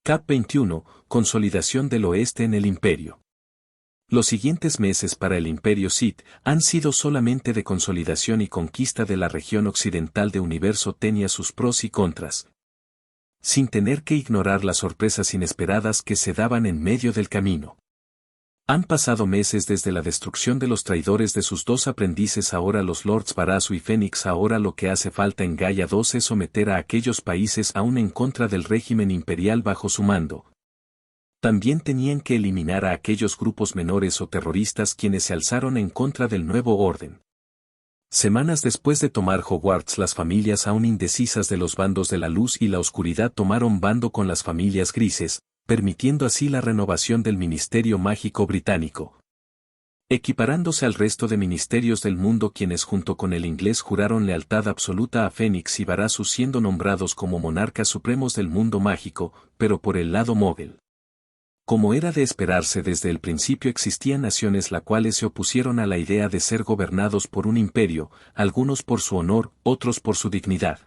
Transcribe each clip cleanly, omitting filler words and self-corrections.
Cap 21, consolidación del oeste en el imperio. Los siguientes meses para el imperio Sith han sido solamente de consolidación y conquista de la región occidental de Universo tenía sus pros y contras, sin tener que ignorar las sorpresas inesperadas que se daban en medio del camino. Han pasado meses desde la destrucción de los traidores de sus dos aprendices, ahora los Lords Barazu y Fénix. Ahora lo que hace falta en Gaia 2 es someter a aquellos países aún en contra del régimen imperial bajo su mando. También tenían que eliminar a aquellos grupos menores o terroristas quienes se alzaron en contra del nuevo orden. Semanas después de tomar Hogwarts, las familias aún indecisas de los bandos de la luz y la oscuridad tomaron bando con las familias grises, permitiendo así la renovación del Ministerio Mágico Británico, equiparándose al resto de ministerios del mundo, quienes junto con el inglés juraron lealtad absoluta a Fénix y Barazu, siendo nombrados como monarcas supremos del mundo mágico, pero por el lado móvil. Como era de esperarse desde el principio, existían naciones las cuales se opusieron a la idea de ser gobernados por un imperio, algunos por su honor, otros por su dignidad.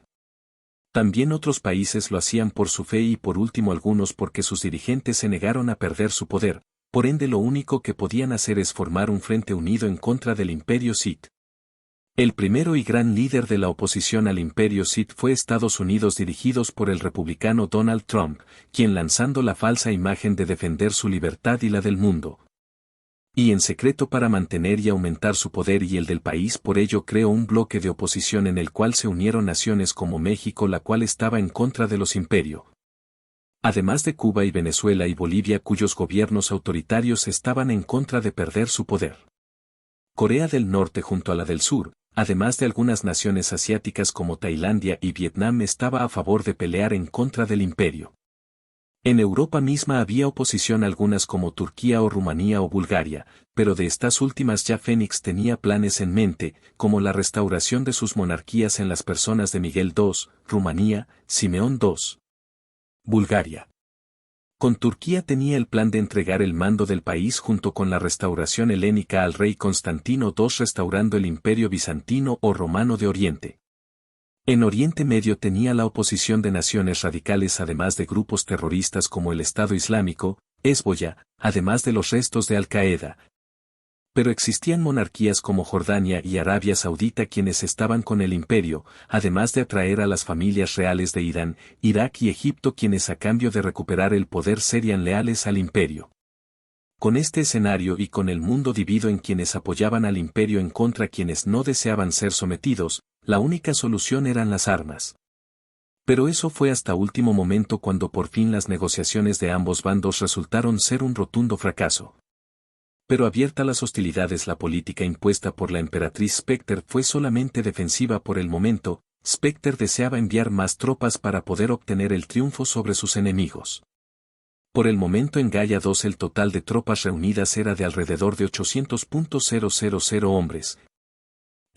También otros países lo hacían por su fe y por último algunos porque sus dirigentes se negaron a perder su poder, por ende lo único que podían hacer es formar un frente unido en contra del imperio Sith. El primero y gran líder de la oposición al imperio Sith fue Estados Unidos, dirigidos por el republicano Donald Trump, quien, lanzando la falsa imagen de defender su libertad y la del mundo, y en secreto para mantener y aumentar su poder y el del país, por ello creó un bloque de oposición en el cual se unieron naciones como México, la cual estaba en contra de los imperios, además de Cuba y Venezuela y Bolivia, cuyos gobiernos autoritarios estaban en contra de perder su poder. Corea del Norte junto a la del Sur, además de algunas naciones asiáticas como Tailandia y Vietnam, estaba a favor de pelear en contra del imperio. En Europa misma había oposición, algunas como Turquía o Rumanía o Bulgaria, pero de estas últimas ya Fénix tenía planes en mente, como la restauración de sus monarquías en las personas de Miguel II, Rumanía, Simeón II, Bulgaria. Con Turquía tenía el plan de entregar el mando del país junto con la restauración helénica al rey Constantino II, restaurando el imperio bizantino o romano de Oriente. En Oriente Medio tenía la oposición de naciones radicales, además de grupos terroristas como el Estado Islámico, Hezbollah, además de los restos de Al-Qaeda. Pero existían monarquías como Jordania y Arabia Saudita quienes estaban con el imperio, además de atraer a las familias reales de Irán, Irak y Egipto, quienes a cambio de recuperar el poder serían leales al imperio. Con este escenario y con el mundo dividido en quienes apoyaban al imperio en contra quienes no deseaban ser sometidos, la única solución eran las armas. Pero eso fue hasta último momento, cuando por fin las negociaciones de ambos bandos resultaron ser un rotundo fracaso. Pero abierta las hostilidades, la política impuesta por la emperatriz Spectre fue solamente defensiva por el momento. Spectre deseaba enviar más tropas para poder obtener el triunfo sobre sus enemigos. Por el momento en Gaia 2 el total de tropas reunidas era de alrededor de 800.000 hombres.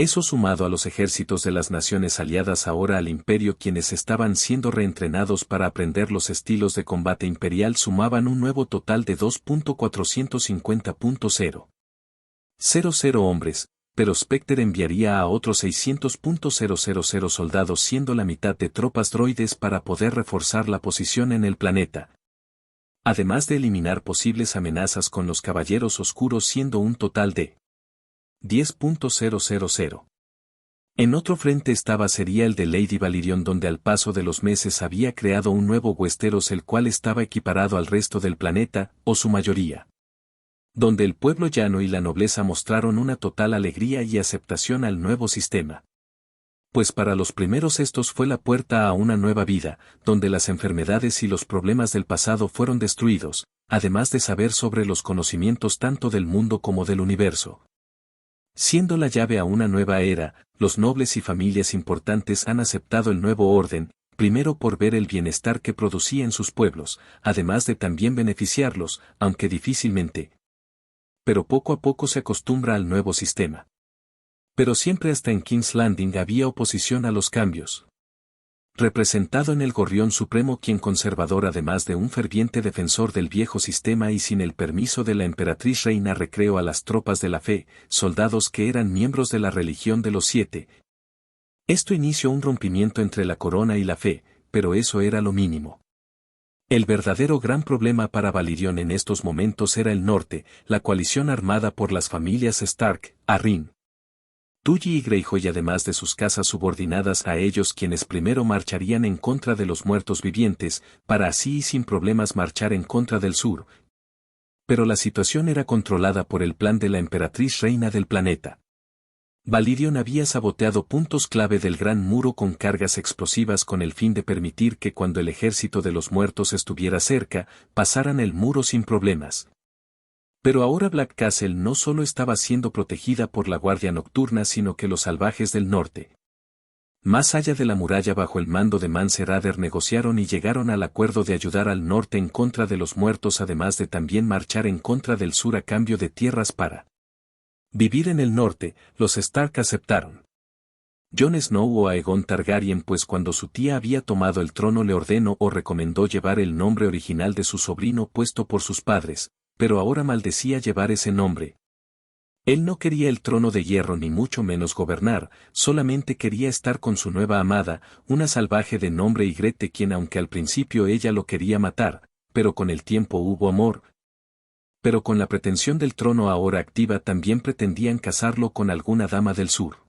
Eso sumado a los ejércitos de las naciones aliadas ahora al imperio, quienes estaban siendo reentrenados para aprender los estilos de combate imperial, sumaban un nuevo total de 2.450.000 hombres, pero Spectre enviaría a otros 600.000 soldados, siendo la mitad de tropas droides para poder reforzar la posición en el planeta. Además de eliminar posibles amenazas con los Caballeros Oscuros, siendo un total de 10.000. En otro frente sería el de Lady Valirion, donde al paso de los meses había creado un nuevo Westeros, el cual estaba equiparado al resto del planeta, o su mayoría. Donde el pueblo llano y la nobleza mostraron una total alegría y aceptación al nuevo sistema. Pues para los primeros estos fue la puerta a una nueva vida, donde las enfermedades y los problemas del pasado fueron destruidos, además de saber sobre los conocimientos tanto del mundo como del universo. Siendo la llave a una nueva era, los nobles y familias importantes han aceptado el nuevo orden, primero por ver el bienestar que producía en sus pueblos, además de también beneficiarlos, aunque difícilmente. Pero poco a poco se acostumbra al nuevo sistema. Pero siempre hasta en King's Landing había oposición a los cambios. Representado en el Gorrión Supremo, quien conservador, además de un ferviente defensor del viejo sistema y sin el permiso de la emperatriz reina, recreó a las tropas de la fe, soldados que eran miembros de la religión de los 7. Esto inició un rompimiento entre la corona y la fe, pero eso era lo mínimo. El verdadero gran problema para Valirion en estos momentos era el norte, la coalición armada por las familias Stark, Arryn, Tully y Greyjoy, además de sus casas subordinadas a ellos, quienes primero marcharían en contra de los muertos vivientes, para así y sin problemas marchar en contra del sur. Pero la situación era controlada por el plan de la emperatriz reina del planeta. Valirion había saboteado puntos clave del Gran Muro con cargas explosivas con el fin de permitir que cuando el ejército de los muertos estuviera cerca, pasaran el muro sin problemas. Pero ahora Black Castle no solo estaba siendo protegida por la Guardia Nocturna, sino que los salvajes del norte, más allá de la muralla bajo el mando de Mance Rayder, negociaron y llegaron al acuerdo de ayudar al norte en contra de los muertos, además de también marchar en contra del sur a cambio de tierras para vivir en el norte. Los Stark aceptaron. Jon Snow o Aegon Targaryen, pues cuando su tía había tomado el trono le ordenó o recomendó llevar el nombre original de su sobrino puesto por sus padres, pero ahora maldecía llevar ese nombre. Él no quería el trono de hierro ni mucho menos gobernar, solamente quería estar con su nueva amada, una salvaje de nombre Ygritte, quien aunque al principio ella lo quería matar, pero con el tiempo hubo amor. Pero con la pretensión del trono ahora activa también pretendían casarlo con alguna dama del sur.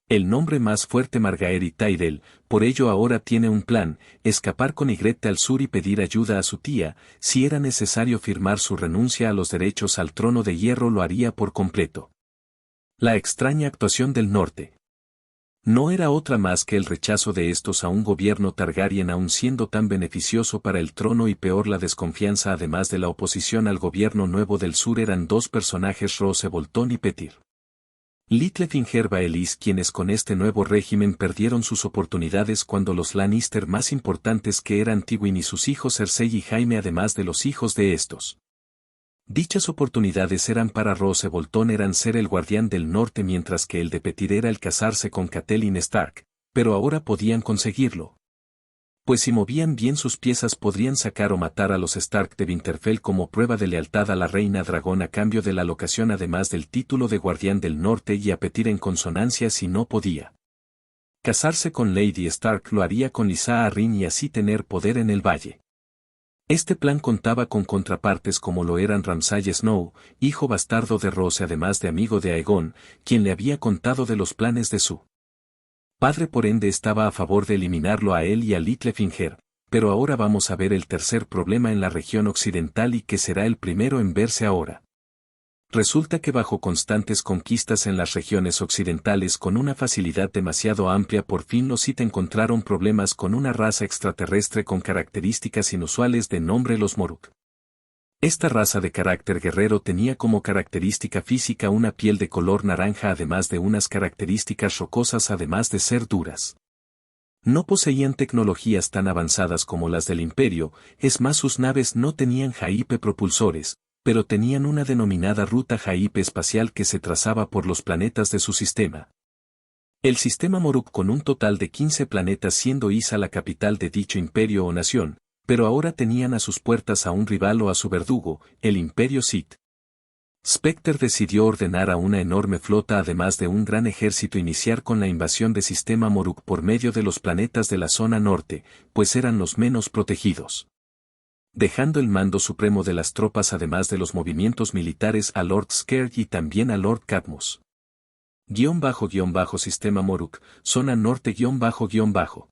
El nombre más fuerte Margaery Tyrell, por ello ahora tiene un plan, escapar con Ygritte al sur y pedir ayuda a su tía, si era necesario firmar su renuncia a los derechos al trono de hierro lo haría por completo. La extraña actuación del norte no era otra más que el rechazo de estos a un gobierno Targaryen aun siendo tan beneficioso para el trono, y peor la desconfianza además de la oposición al gobierno nuevo del sur eran dos personajes, Roose Bolton y Petyr Littlefinger Baelys, quienes con este nuevo régimen perdieron sus oportunidades cuando los Lannister más importantes, que eran Tywin y sus hijos Cersei y Jaime, además de los hijos de estos. Dichas oportunidades eran para Roose Bolton eran ser el guardián del norte, mientras que el de Petyr era el casarse con Catelyn Stark, pero ahora podían conseguirlo. Pues si movían bien sus piezas podrían sacar o matar a los Stark de Winterfell como prueba de lealtad a la reina dragón a cambio de la locación, además del título de guardián del norte, y a Petyr en consonancia si no podía casarse con Lady Stark lo haría con Lysa Arryn y así tener poder en el valle. Este plan contaba con contrapartes como lo eran Ramsay Snow, hijo bastardo de Roose, además de amigo de Aegon, quien le había contado de los planes de su padre, por ende estaba a favor de eliminarlo a él y a Littlefinger. Pero ahora vamos a ver el tercer problema en la región occidental, y que será el primero en verse ahora. Resulta que bajo constantes conquistas en las regiones occidentales con una facilidad demasiado amplia, por fin los Sith encontraron problemas con una raza extraterrestre con características inusuales de nombre los Moruk. Esta raza de carácter guerrero tenía como característica física una piel de color naranja, además de unas características rocosas, además de ser duras. No poseían tecnologías tan avanzadas como las del Imperio, es más, sus naves no tenían jaipe propulsores, pero tenían una denominada ruta jaipe espacial que se trazaba por los planetas de su sistema. El sistema Moruk, con un total de 15 planetas, siendo Isa la capital de dicho imperio o nación, pero ahora tenían a sus puertas a un rival o a su verdugo, el Imperio Sith. Spectre decidió ordenar a una enorme flota, además de un gran ejército, iniciar con la invasión de sistema Moruk por medio de los planetas de la zona norte, pues eran los menos protegidos, dejando el mando supremo de las tropas además de los movimientos militares a Lord Skerg y también a Lord Cadmus. Sistema Moruk, zona norte _.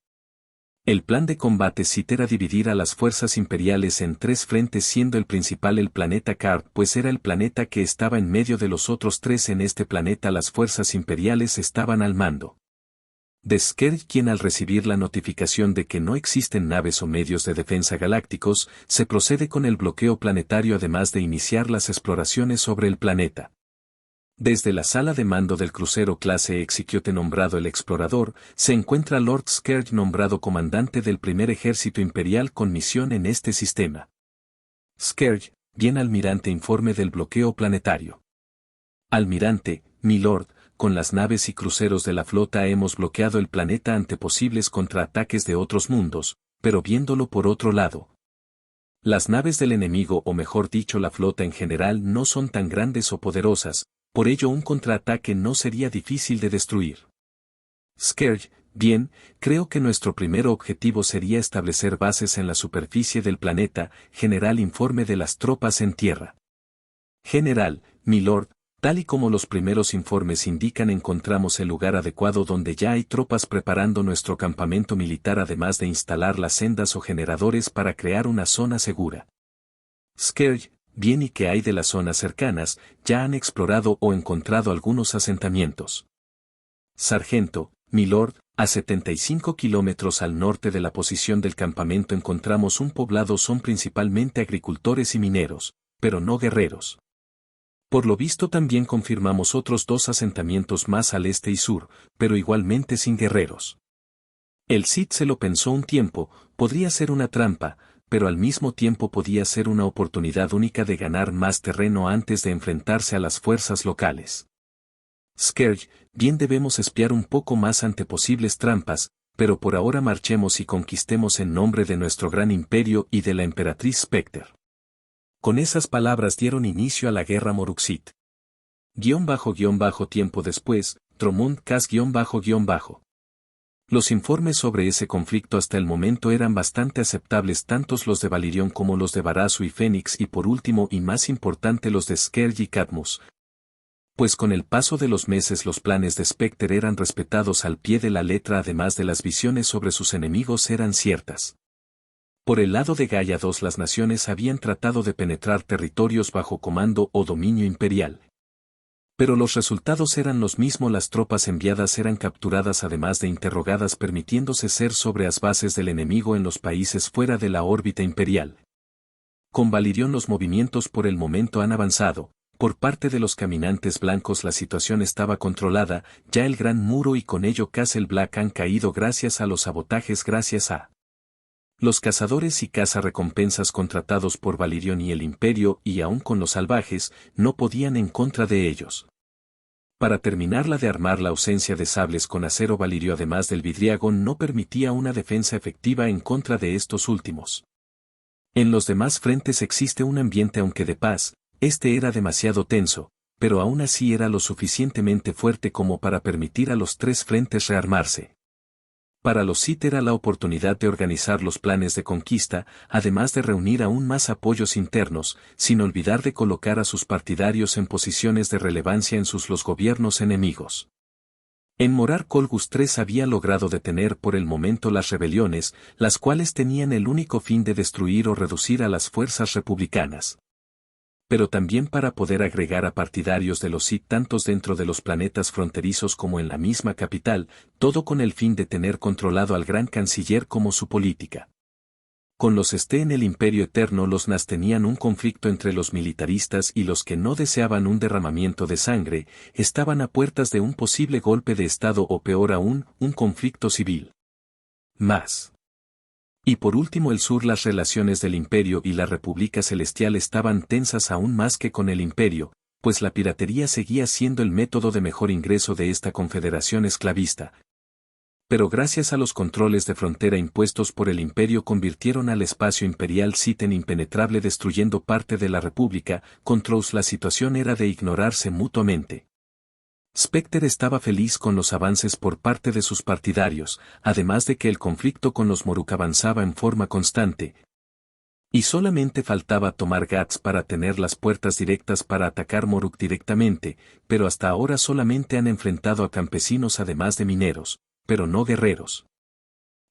El plan de combate Sith era dividir a las fuerzas imperiales en 3 frentes, siendo el principal el planeta Karg, pues era el planeta que estaba en medio de los otros 3. En este planeta las fuerzas imperiales estaban al mando de Skerg, quien al recibir la notificación de que no existen naves o medios de defensa galácticos, se procede con el bloqueo planetario, además de iniciar las exploraciones sobre el planeta. Desde la sala de mando del crucero clase Exequiote nombrado el Explorador, se encuentra Lord Skerg, nombrado comandante del primer ejército imperial con misión en este sistema. Skerg, bien almirante, informe del bloqueo planetario. Almirante, mi lord, con las naves y cruceros de la flota hemos bloqueado el planeta ante posibles contraataques de otros mundos, pero viéndolo por otro lado, las naves del enemigo, o mejor dicho la flota en general, no son tan grandes o poderosas, por ello un contraataque no sería difícil de destruir. Skerg, Bien, creo que nuestro primer objetivo sería establecer bases en la superficie del planeta. General, informe de las tropas en tierra. General, milord, tal y como los primeros informes indican, encontramos el lugar adecuado donde ya hay tropas preparando nuestro campamento militar, además de instalar las sendas o generadores para crear una zona segura. Scourge, bien, ¿y qué hay de las zonas cercanas? Ya han explorado o encontrado algunos asentamientos. Sargento, milord, a 75 kilómetros al norte de la posición del campamento encontramos un poblado. Son principalmente agricultores y mineros, pero no guerreros. Por lo visto también confirmamos otros 2 asentamientos más al este y sur, pero igualmente sin guerreros. El Cid se lo pensó un tiempo, podría ser una trampa, pero al mismo tiempo podía ser una oportunidad única de ganar más terreno antes de enfrentarse a las fuerzas locales. Scourge, bien, debemos espiar un poco más ante posibles trampas, pero por ahora marchemos y conquistemos en nombre de nuestro gran imperio y de la emperatriz Spectre. Con esas palabras dieron inicio a la guerra Moruxit. Tiempo después, Tromund Cas _. Los informes sobre ese conflicto hasta el momento eran bastante aceptables, tanto los de Valirion como los de Barazu y Fénix, y por último y más importante los de Scourge y Cadmus. Pues con el paso de los meses los planes de Spectre eran respetados al pie de la letra, además de las visiones sobre sus enemigos eran ciertas. Por el lado de Gaia 2, las naciones habían tratado de penetrar territorios bajo comando o dominio imperial. Pero los resultados eran los mismos, las tropas enviadas eran capturadas además de interrogadas, permitiéndose ser sobre las bases del enemigo en los países fuera de la órbita imperial. Con Valirion los movimientos por el momento han avanzado. Por parte de los caminantes blancos la situación estaba controlada, ya el Gran Muro y con ello Castle Black han caído gracias a los sabotajes, gracias a los cazadores y cazarrecompensas contratados por Valirion y el Imperio, y aún con los salvajes, no podían en contra de ellos. Para terminarla de armar, la ausencia de sables con acero valirio además del vidriago no permitía una defensa efectiva en contra de estos últimos. En los demás frentes existe un ambiente aunque de paz. Este era demasiado tenso, pero aún así era lo suficientemente fuerte como para permitir a los 3 frentes rearmarse. Para los Sith era la oportunidad de organizar los planes de conquista, además de reunir aún más apoyos internos, sin olvidar de colocar a sus partidarios en posiciones de relevancia en los gobiernos enemigos. En Morar Colgus III había logrado detener por el momento las rebeliones, las cuales tenían el único fin de destruir o reducir a las fuerzas republicanas. Pero también para poder agregar a partidarios de los Sith tantos dentro de los planetas fronterizos como en la misma capital, todo con el fin de tener controlado al gran canciller como su política. Con los en el Imperio Eterno, los Nas tenían un conflicto entre los militaristas y los que no deseaban un derramamiento de sangre, estaban a puertas de un posible golpe de Estado o peor aún, un conflicto civil. Más. Y por último el sur, las relaciones del Imperio y la República Celestial estaban tensas aún más que con el Imperio, pues la piratería seguía siendo el método de mejor ingreso de esta confederación esclavista. Pero gracias a los controles de frontera impuestos por el Imperio convirtieron al espacio imperial Sith en impenetrable, destruyendo parte de la República. Controus, la situación era de ignorarse mutuamente. Spectre estaba feliz con los avances por parte de sus partidarios, además de que el conflicto con los Moruk avanzaba en forma constante. Y solamente faltaba tomar Gats para tener las puertas directas para atacar Moruk directamente, pero hasta ahora solamente han enfrentado a campesinos además de mineros, pero no guerreros.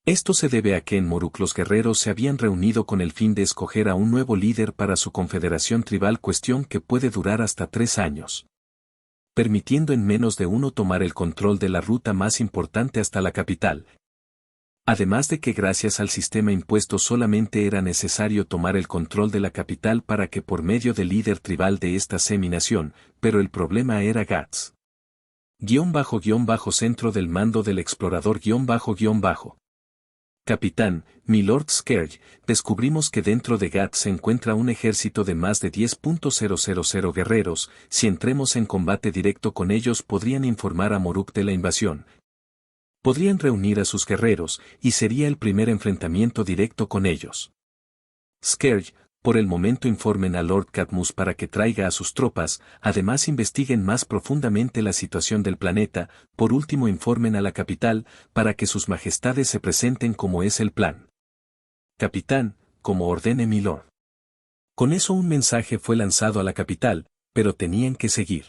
Esto se debe a que en Moruk los guerreros se habían reunido con el fin de escoger a un nuevo líder para su confederación tribal, cuestión que puede durar hasta 3 años. Permitiendo en menos de uno tomar el control de la ruta más importante hasta la capital. Además de que gracias al sistema impuesto solamente era necesario tomar el control de la capital para que por medio del líder tribal de esta seminación, pero el problema era Gats. Centro del mando del explorador Capitán, Milord Scourge, descubrimos que dentro de Gats se encuentra un ejército de más de 10.000 guerreros. Si entremos en combate directo con ellos podrían informar a Moruk de la invasión. Podrían reunir a sus guerreros, y sería el primer enfrentamiento directo con ellos. Scourge, por el momento informen a Lord Cadmus para que traiga a sus tropas, además investiguen más profundamente la situación del planeta, por último informen a la capital, para que sus majestades se presenten como es el plan. Capitán, como ordene mi lord. Con eso un mensaje fue lanzado a la capital, pero tenían que seguir.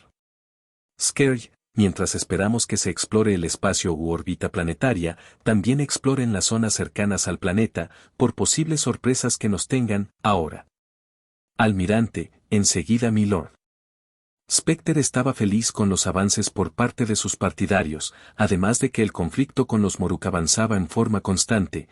Scourge, mientras esperamos que se explore el espacio u órbita planetaria, también exploren las zonas cercanas al planeta, por posibles sorpresas que nos tengan, ahora. Almirante, enseguida mi lord. Spectre estaba feliz con los avances por parte de sus partidarios, además de que el conflicto con los Moruk avanzaba en forma constante,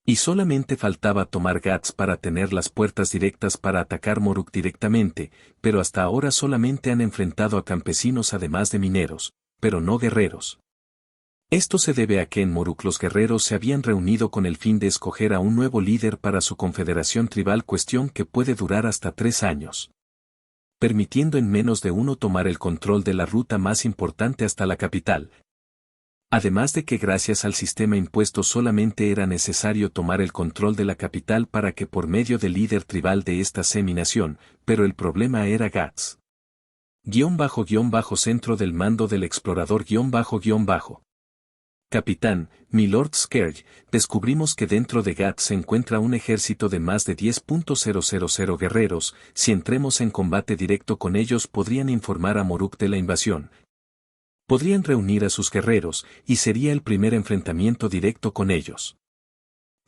y solamente faltaba tomar Gats para tener las puertas directas para atacar Moruk directamente, pero hasta ahora solamente han enfrentado a campesinos además de mineros, pero no guerreros. Esto se debe a que en Moruk los guerreros se habían reunido con el fin de escoger a un nuevo líder para su confederación tribal, cuestión que puede durar hasta 3 años. Permitiendo en menos de uno tomar el control de la ruta más importante hasta la capital. Además de que gracias al sistema impuesto solamente era necesario tomar el control de la capital para que por medio del líder tribal de esta semi-nación, pero el problema era Gats. Centro del mando del explorador Capitán, mi Lord Scourge, descubrimos que dentro de Gats se encuentra un ejército de más de 10.000 guerreros, si entremos en combate directo con ellos podrían informar a Moruk de la invasión. Podrían reunir a sus guerreros, y sería el primer enfrentamiento directo con ellos.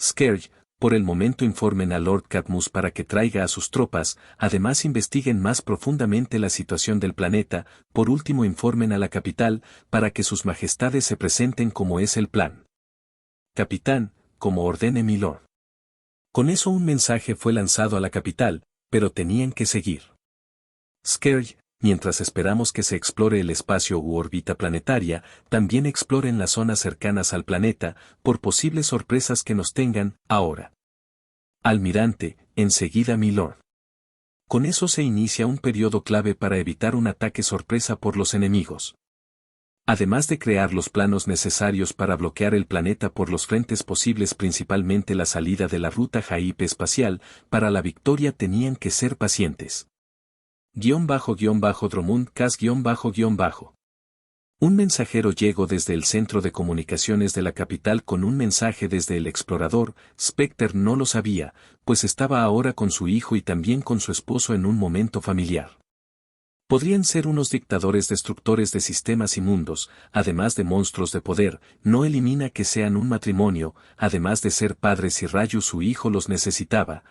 Scourge, por el momento informen a Lord Cadmus para que traiga a sus tropas, además investiguen más profundamente la situación del planeta, por último informen a la capital, para que sus majestades se presenten como es el plan. Capitán, como ordene mi lord. Con eso un mensaje fue lanzado a la capital, pero tenían que seguir. Scourge, mientras esperamos que se explore el espacio u órbita planetaria, también exploren las zonas cercanas al planeta, por posibles sorpresas que nos tengan, ahora. Almirante, enseguida mi lord. Con eso se inicia un periodo clave para evitar un ataque sorpresa por los enemigos. Además de crear los planos necesarios para bloquear el planeta por los frentes posibles, principalmente la salida de la ruta Jaip espacial, para la victoria tenían que ser pacientes. Dromund Cas Un mensajero llegó desde el centro de comunicaciones de la capital con un mensaje desde el explorador. Spectre no lo sabía, pues estaba ahora con su hijo y también con su esposo en un momento familiar. Podrían ser unos dictadores destructores de sistemas y mundos, además de monstruos de poder, no elimina que sean un matrimonio, además de ser padres y Rayu su hijo los necesitaba.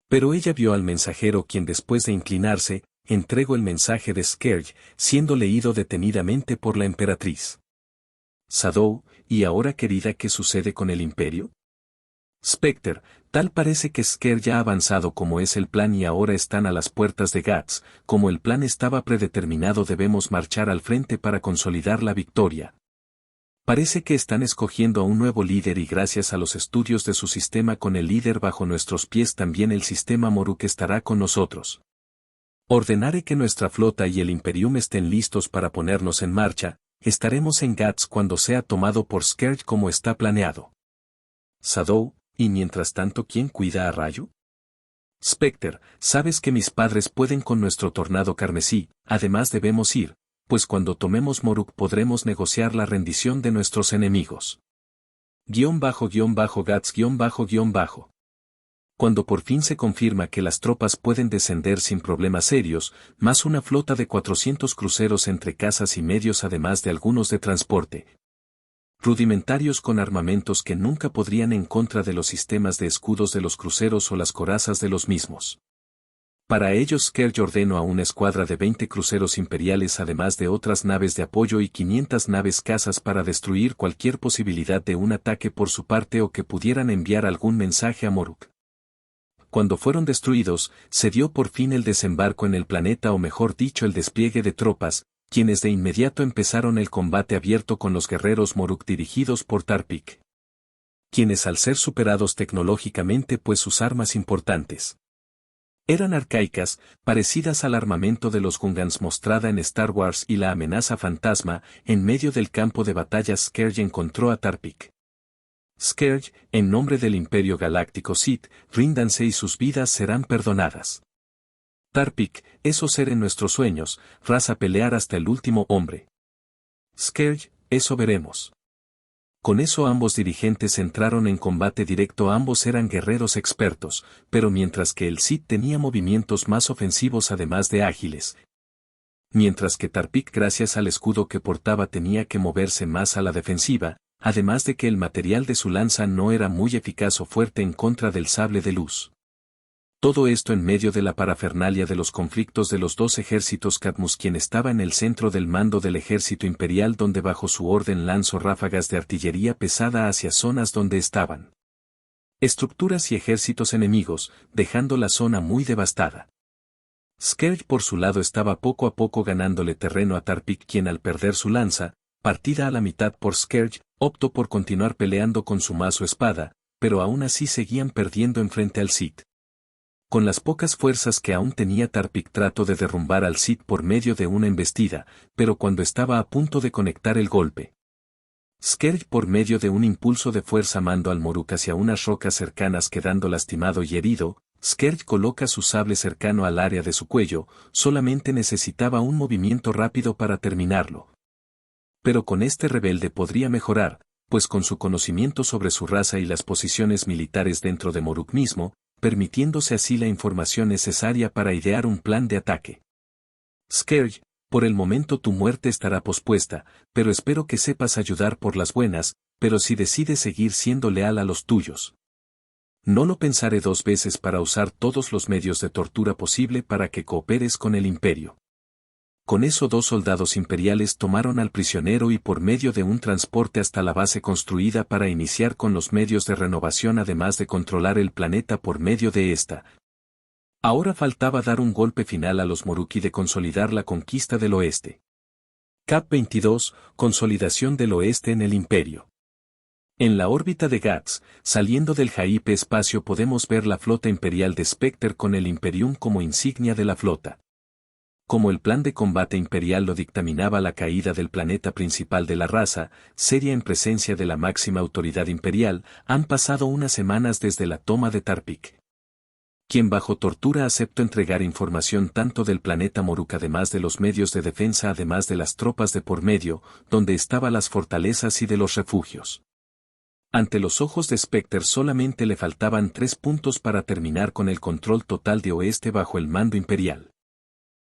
Pero ella vio al mensajero quien después de inclinarse, entregó el mensaje de Scourge, siendo leído detenidamente por la emperatriz. Sadou, ¿y ahora querida qué sucede con el imperio? Spectre, tal parece que Scourge ha avanzado como es el plan y ahora están a las puertas de Gats, como el plan estaba predeterminado debemos marchar al frente para consolidar la victoria. Parece que están escogiendo a un nuevo líder y gracias a los estudios de su sistema con el líder bajo nuestros pies también el sistema Moruk estará con nosotros. Ordenaré que nuestra flota y el Imperium estén listos para ponernos en marcha, estaremos en Gats cuando sea tomado por Scourge como está planeado. Sadou, ¿y mientras tanto quién cuida a Rayu? Spectre, sabes que mis padres pueden con nuestro tornado carmesí, además debemos ir, pues cuando tomemos Moruk podremos negociar la rendición de nuestros enemigos. Gats. Cuando por fin se confirma que las tropas pueden descender sin problemas serios, más una flota de 400 cruceros entre casas y medios además de algunos de transporte. Rudimentarios con armamentos que nunca podrían en contra de los sistemas de escudos de los cruceros o las corazas de los mismos. Para ellos Scourge ordenó a una escuadra de 20 cruceros imperiales además de otras naves de apoyo y 500 naves cazas para destruir cualquier posibilidad de un ataque por su parte o que pudieran enviar algún mensaje a Moruk. Cuando fueron destruidos, se dio por fin el desembarco en el planeta o mejor dicho el despliegue de tropas, quienes de inmediato empezaron el combate abierto con los guerreros Moruk dirigidos por Tarpik. Quienes al ser superados tecnológicamente pues sus armas importantes eran arcaicas, parecidas al armamento de los Gungans mostrada en Star Wars y la amenaza fantasma, en medio del campo de batalla Scourge encontró a Tarpik. Scourge, en nombre del Imperio Galáctico Sith, ríndanse y sus vidas serán perdonadas. Tarpik, eso ser en nuestros sueños, raza pelear hasta el último hombre. Scourge, eso veremos. Con eso ambos dirigentes entraron en combate directo. Ambos eran guerreros expertos, pero mientras que el Sith tenía movimientos más ofensivos además de ágiles, mientras que Tarpik gracias al escudo que portaba tenía que moverse más a la defensiva, además de que el material de su lanza no era muy eficaz o fuerte en contra del sable de luz. Todo esto en medio de la parafernalia de los conflictos de los dos ejércitos. Cadmus, quien estaba en el centro del mando del ejército imperial, donde bajo su orden lanzó ráfagas de artillería pesada hacia zonas donde estaban estructuras y ejércitos enemigos, dejando la zona muy devastada. Scourge por su lado estaba poco a poco ganándole terreno a Tarpik, quien al perder su lanza, partida a la mitad por Scourge, optó por continuar peleando con su mazo espada, pero aún así seguían perdiendo en frente al Sith. Con las pocas fuerzas que aún tenía, Tarpik trató de derrumbar al Sith por medio de una embestida, pero cuando estaba a punto de conectar el golpe, Scourge por medio de un impulso de fuerza mandó al Moruk hacia unas rocas cercanas, quedando lastimado y herido. Scourge coloca su sable cercano al área de su cuello, solamente necesitaba un movimiento rápido para terminarlo. Pero con este rebelde podría mejorar, pues con su conocimiento sobre su raza y las posiciones militares dentro de Moruk mismo, permitiéndose así la información necesaria para idear un plan de ataque. Scourge, por el momento tu muerte estará pospuesta, pero espero que sepas ayudar por las buenas, pero si decides seguir siendo leal a los tuyos, no lo pensaré dos veces para usar todos los medios de tortura posible para que cooperes con el Imperio. Con eso dos soldados imperiales tomaron al prisionero y por medio de un transporte hasta la base construida para iniciar con los medios de renovación, además de controlar el planeta por medio de esta. Ahora faltaba dar un golpe final a los Moruk y de consolidar la conquista del oeste. Cap 22, consolidación del oeste en el Imperio. En la órbita de Gax, saliendo del Hype espacio, podemos ver la flota imperial de Spectre con el Imperium como insignia de la flota. Como el plan de combate imperial lo dictaminaba, la caída del planeta principal de la raza, seria en presencia de la máxima autoridad imperial, han pasado unas semanas desde la toma de Tarpik, quien bajo tortura aceptó entregar información tanto del planeta Moruk además de los medios de defensa, además de las tropas de por medio, donde estaban las fortalezas y de los refugios. Ante los ojos de Spectre solamente le faltaban 3 puntos para terminar con el control total de oeste bajo el mando imperial.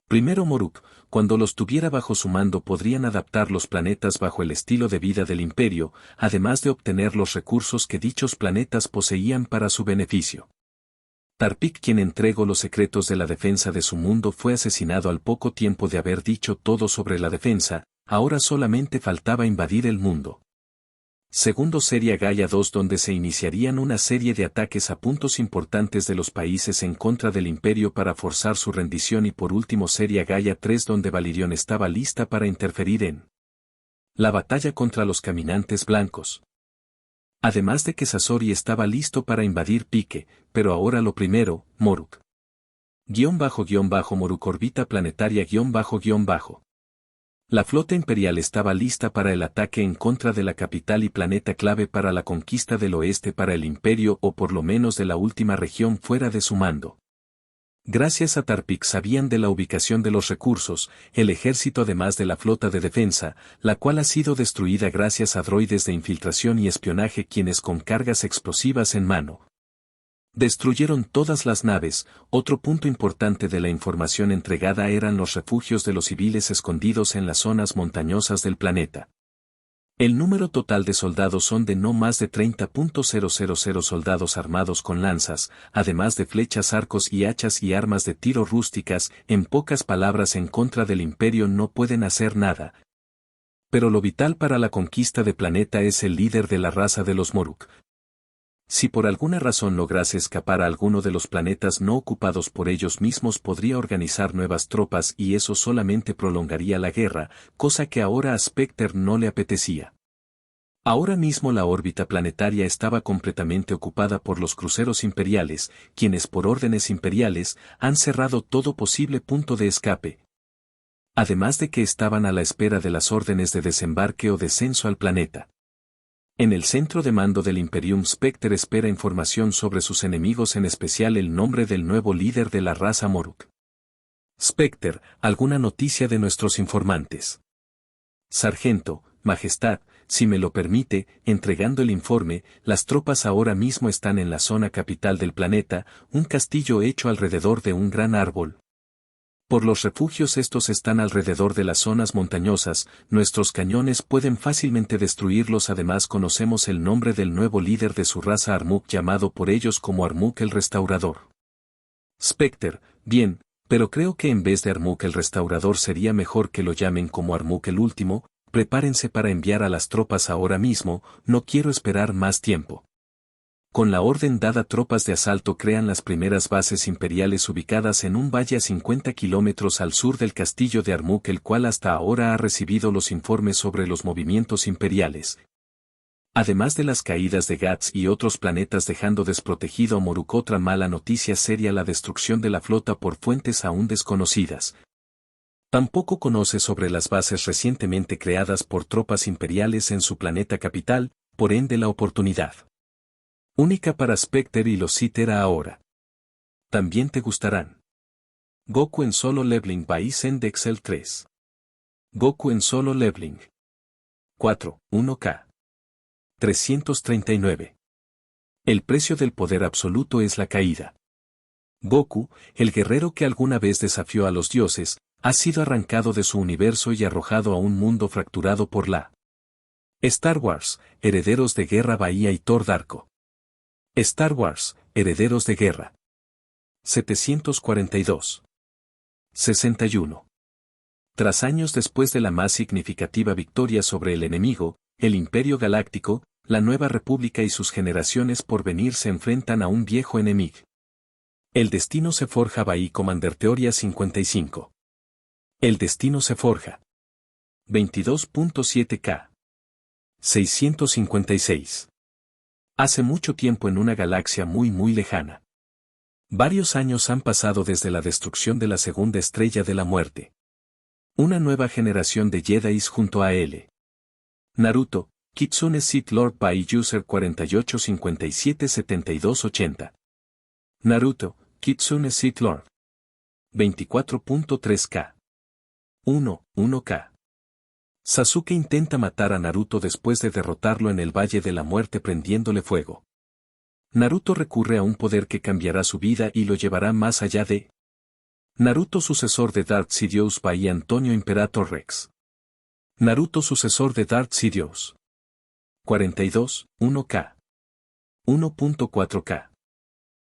Primero, Moruk, cuando los tuviera bajo su mando, podrían adaptar los planetas bajo el estilo de vida del imperio, además de obtener los recursos que dichos planetas poseían para su beneficio. Tarpik, quien entregó los secretos de la defensa de su mundo, fue asesinado al poco tiempo de haber dicho todo sobre la defensa, ahora solamente faltaba invadir el mundo. Segundo, Seria Gaia 2, donde se iniciarían una serie de ataques a puntos importantes de los países en contra del imperio para forzar su rendición, y por último Seria Gaia 3, donde Valirion estaba lista para interferir en la batalla contra los caminantes blancos. Además de que Sasori estaba listo para invadir Pique, pero ahora lo primero, Moruk. Moruk órbita planetaria __. La flota imperial estaba lista para el ataque en contra de la capital y planeta clave para la conquista del oeste para el imperio, o por lo menos de la última región fuera de su mando. Gracias a Tarpik sabían de la ubicación de los recursos, el ejército además de la flota de defensa, la cual ha sido destruida gracias a droides de infiltración y espionaje, quienes con cargas explosivas en mano destruyeron todas las naves. Otro punto importante de la información entregada eran los refugios de los civiles escondidos en las zonas montañosas del planeta. El número total de soldados son de no más de 30.000 soldados armados con lanzas, además de flechas, arcos y hachas y armas de tiro rústicas. En pocas palabras, en contra del imperio no pueden hacer nada. Pero lo vital para la conquista de planeta es el líder de la raza de los Moruk. Si por alguna razón lograse escapar a alguno de los planetas no ocupados por ellos mismos, podría organizar nuevas tropas y eso solamente prolongaría la guerra, cosa que ahora a Spectre no le apetecía. Ahora mismo la órbita planetaria estaba completamente ocupada por los cruceros imperiales, quienes por órdenes imperiales han cerrado todo posible punto de escape. Además de que estaban a la espera de las órdenes de desembarque o descenso al planeta. En el centro de mando del Imperium Spectre espera información sobre sus enemigos, en especial el nombre del nuevo líder de la raza Moruk. Spectre, ¿alguna noticia de nuestros informantes? Sargento, Majestad, si me lo permite, entregando el informe, las tropas ahora mismo están en la zona capital del planeta, un castillo hecho alrededor de un gran árbol. Por los refugios estos están alrededor de las zonas montañosas, nuestros cañones pueden fácilmente destruirlos. Además conocemos el nombre del nuevo líder de su raza Armuk, llamado por ellos como Armuk el Restaurador. Spectre, bien, pero creo que en vez de Armuk el Restaurador sería mejor que lo llamen como Armuk el Último. Prepárense para enviar a las tropas ahora mismo, no quiero esperar más tiempo. Con la orden dada, tropas de asalto crean las primeras bases imperiales ubicadas en un valle a 50 kilómetros al sur del castillo de Armuk, el cual hasta ahora ha recibido los informes sobre los movimientos imperiales. Además de las caídas de Gats y otros planetas dejando desprotegido a Moruk, otra mala noticia sería la destrucción de la flota por fuentes aún desconocidas. Tampoco conoce sobre las bases recientemente creadas por tropas imperiales en su planeta capital, por ende la oportunidad única para Spectre y los Sith era ahora. También te gustarán. Goku en Solo Leveling by Zen de Excel 3. Goku en Solo Leveling. 4, 1K. 339. El precio del poder absoluto es la caída. Goku, el guerrero que alguna vez desafió a los dioses, ha sido arrancado de su universo y arrojado a un mundo fracturado por la Star Wars, Herederos de Guerra Bahía y Thor Darko. Star Wars, Herederos de Guerra. 742. 61. Tras años después de la más significativa victoria sobre el enemigo, el Imperio Galáctico, la Nueva República y sus generaciones por venir se enfrentan a un viejo enemigo. El destino se forja. Bahí Commander Teoría 55. El destino se forja. 22.7K. 656. Hace mucho tiempo, en una galaxia muy lejana. Varios años han pasado desde la destrucción de la segunda estrella de la muerte. Una nueva generación de Jedis junto a L. Naruto, Kitsune Sith Lord by User 48577280. Naruto, Kitsune Sith Lord. 24.3K. 1K. Sasuke intenta matar a Naruto después de derrotarlo en el Valle de la Muerte prendiéndole fuego. Naruto recurre a un poder que cambiará su vida y lo llevará más allá de Naruto, sucesor de Darth Sidious by Antonio Imperator Rex. Naruto, sucesor de Darth Sidious. 42, 1K. 1.4K.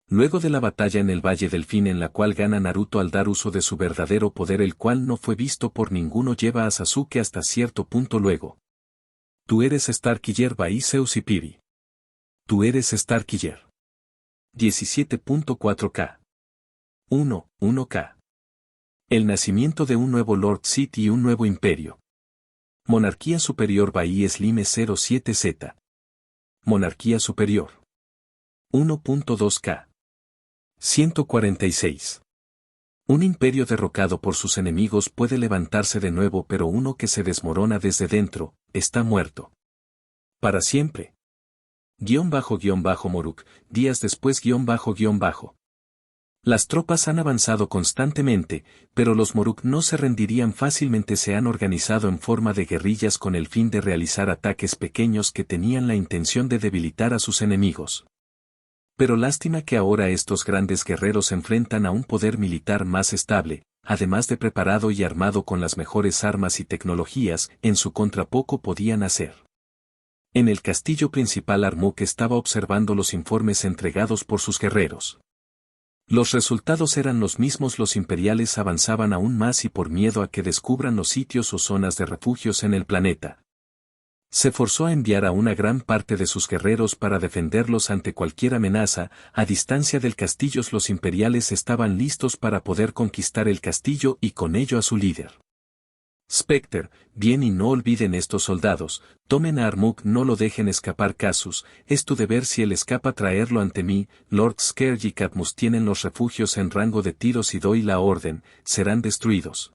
Luego de la batalla en el Valle del Fin, en la cual gana Naruto al dar uso de su verdadero poder, el cual no fue visto por ninguno, lleva a Sasuke hasta cierto punto. Luego. Tú eres Starkiller by Zeus y Pibi. Tú eres Starkiller. 17.4K. 1K. El nacimiento de un nuevo Lord Sith y un nuevo imperio. Monarquía Superior by Slime 07Z. Monarquía Superior. 1.2K. 146. Un imperio derrocado por sus enemigos puede levantarse de nuevo, pero uno que se desmorona desde dentro, está muerto. Para siempre. Moruk, días después _. Las tropas han avanzado constantemente, pero los Moruk no se rendirían fácilmente. Se han organizado en forma de guerrillas con el fin de realizar ataques pequeños que tenían la intención de debilitar a sus enemigos. Pero lástima que ahora estos grandes guerreros se enfrentan a un poder militar más estable, además de preparado y armado con las mejores armas y tecnologías. En su contra poco podían hacer. En el castillo principal, Armuk estaba observando los informes entregados por sus guerreros. Los resultados eran los mismos. Los imperiales avanzaban aún más y por miedo a que descubran los sitios o zonas de refugios en el planeta, se forzó a enviar a una gran parte de sus guerreros para defenderlos ante cualquier amenaza. A distancia del castillo, los imperiales estaban listos para poder conquistar el castillo y con ello a su líder. Spectre, bien, y no olviden estos soldados, tomen a Armuk, no lo dejen escapar. Casus, es tu deber. Si él escapa, traerlo ante mí. Lord Scourge y Cadmus tienen los refugios en rango de tiros y doy la orden, serán destruidos.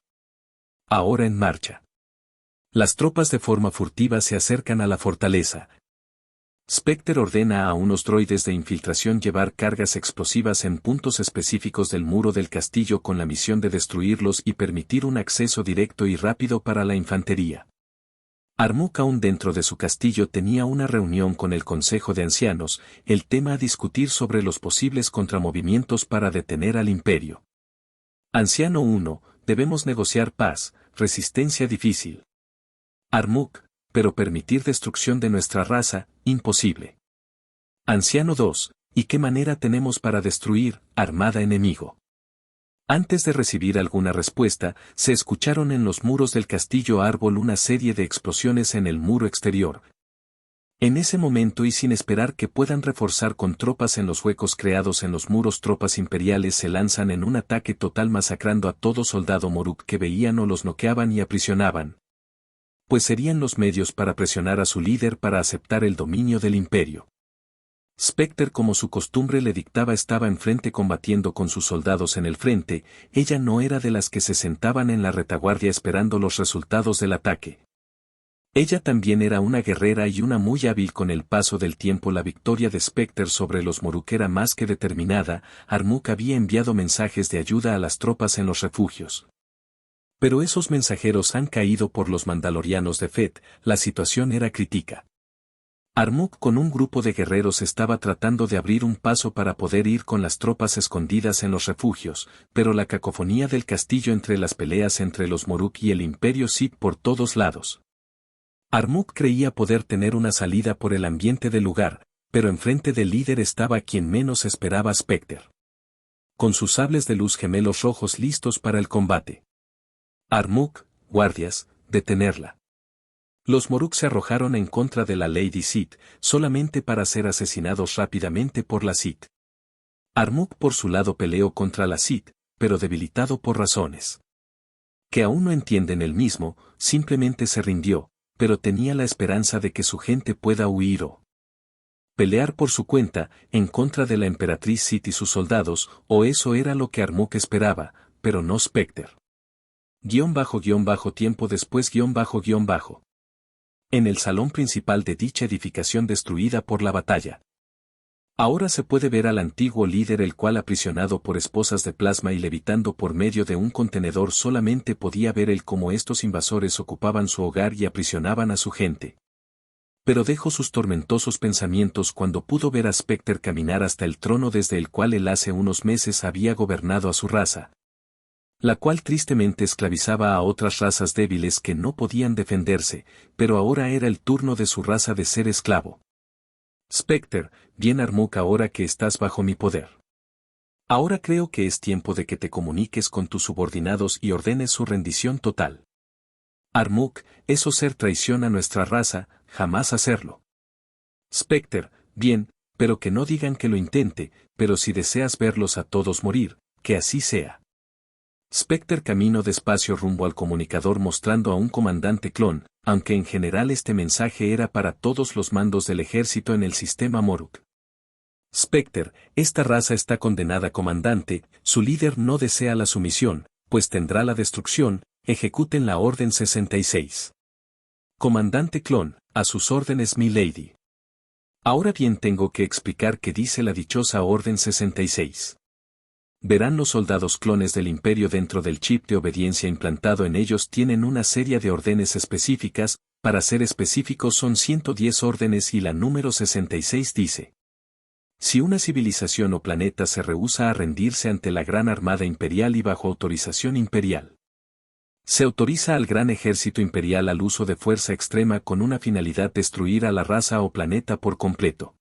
Ahora en marcha. Las tropas de forma furtiva se acercan a la fortaleza. Spectre ordena a unos droides de infiltración llevar cargas explosivas en puntos específicos del muro del castillo con la misión de destruirlos y permitir un acceso directo y rápido para la infantería. Armuk aún dentro de su castillo tenía una reunión con el Consejo de Ancianos, el tema a discutir sobre los posibles contramovimientos para detener al Imperio. Anciano 1, debemos negociar paz, resistencia difícil. Armuk, pero permitir destrucción de nuestra raza, imposible. Anciano 2, ¿y qué manera tenemos para destruir, armada enemigo? Antes de recibir alguna respuesta, se escucharon en los muros del castillo árbol una serie de explosiones en el muro exterior. En ese momento y sin esperar que puedan reforzar con tropas en los huecos creados en los muros, tropas imperiales se lanzan en un ataque total masacrando a todo soldado Moruk que veían o los noqueaban y aprisionaban. Pues serían los medios para presionar a su líder para aceptar el dominio del imperio. Spectre, como su costumbre le dictaba, estaba enfrente combatiendo con sus soldados en el frente. Ella no era de las que se sentaban en la retaguardia esperando los resultados del ataque. Ella también era una guerrera y una muy hábil. Con el paso del tiempo la victoria de Spectre sobre los Moruk era más que determinada. Armuk había enviado mensajes de ayuda a las tropas en los refugios. Pero esos mensajeros han caído por los mandalorianos de Fett. La situación era crítica. Armuk con un grupo de guerreros estaba tratando de abrir un paso para poder ir con las tropas escondidas en los refugios, pero la cacofonía del castillo entre las peleas entre los Moruk y el Imperio Sith por todos lados. Armuk creía poder tener una salida por el ambiente del lugar, pero enfrente del líder estaba quien menos esperaba, Spectre. Con sus sables de luz gemelos rojos listos para el combate. Armuk, guardias, detenerla. Los Moruk se arrojaron en contra de la Lady Sith, solamente para ser asesinados rápidamente por la Sith. Armuk por su lado peleó contra la Sith, pero debilitado por razones que aún no entienden él mismo, simplemente se rindió, pero tenía la esperanza de que su gente pueda huir o pelear por su cuenta, en contra de la emperatriz Sith y sus soldados, o eso era lo que Armuk esperaba, pero no Spectre. Tiempo después en el salón principal de dicha edificación destruida por la batalla. Ahora se puede ver al antiguo líder, el cual, aprisionado por esposas de plasma y levitando por medio de un contenedor, solamente podía ver el cómo estos invasores ocupaban su hogar y aprisionaban a su gente. Pero dejó sus tormentosos pensamientos cuando pudo ver a Spectre caminar hasta el trono desde el cual él hace unos meses había gobernado a su raza, la cual tristemente esclavizaba a otras razas débiles que no podían defenderse, pero ahora era el turno de su raza de ser esclavo. Spectre, bien Armuk, ahora que estás bajo mi poder. Ahora creo que es tiempo de que te comuniques con tus subordinados y ordenes su rendición total. Armuk, eso ser traición a nuestra raza, jamás hacerlo. Spectre, bien, pero que no digan que lo intente, pero si deseas verlos a todos morir, que así sea. Spectre caminó despacio rumbo al comunicador mostrando a un comandante clon, aunque en general este mensaje era para todos los mandos del ejército en el sistema Moruk. Spectre, esta raza está condenada, comandante, su líder no desea la sumisión, pues tendrá la destrucción, ejecuten la Orden 66. Comandante clon, a sus órdenes, mi lady. Ahora bien, tengo que explicar qué dice la dichosa Orden 66. Verán, los soldados clones del Imperio dentro del chip de obediencia implantado en ellos tienen una serie de órdenes específicas, para ser específicos son 110 órdenes y la número 66 dice: si una civilización o planeta se rehúsa a rendirse ante la Gran Armada Imperial y bajo autorización imperial, se autoriza al Gran Ejército Imperial al uso de fuerza extrema con una finalidad: destruir a la raza o planeta por completo.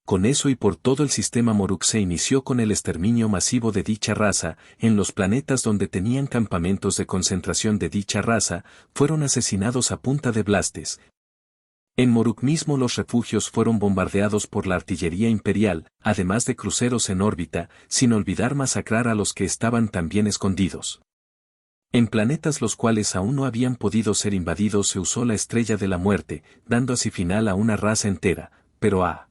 Con eso y por todo el sistema Moruk se inició con el exterminio masivo de dicha raza. En los planetas donde tenían campamentos de concentración de dicha raza, fueron asesinados a punta de blastes. En Moruk mismo los refugios fueron bombardeados por la artillería imperial, además de cruceros en órbita, sin olvidar masacrar a los que estaban también escondidos. En planetas los cuales aún no habían podido ser invadidos se usó la Estrella de la Muerte, dando así final a una raza entera, pero a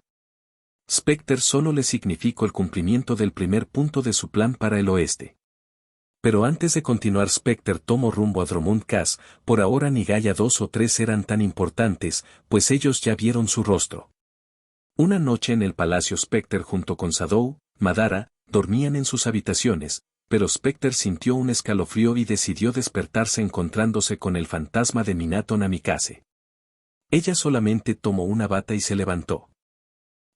Spectre solo le significó el cumplimiento del primer punto de su plan para el oeste. Pero antes de continuar, Spectre tomó rumbo a Dromund Kaas. Por ahora ni Gaia 2 o 3 eran tan importantes, pues ellos ya vieron su rostro. Una noche en el Palacio Specter junto con Sadou, Madara, dormían en sus habitaciones, pero Specter sintió un escalofrío y decidió despertarse encontrándose con el fantasma de Minato Namikaze. Ella solamente tomó una bata y se levantó.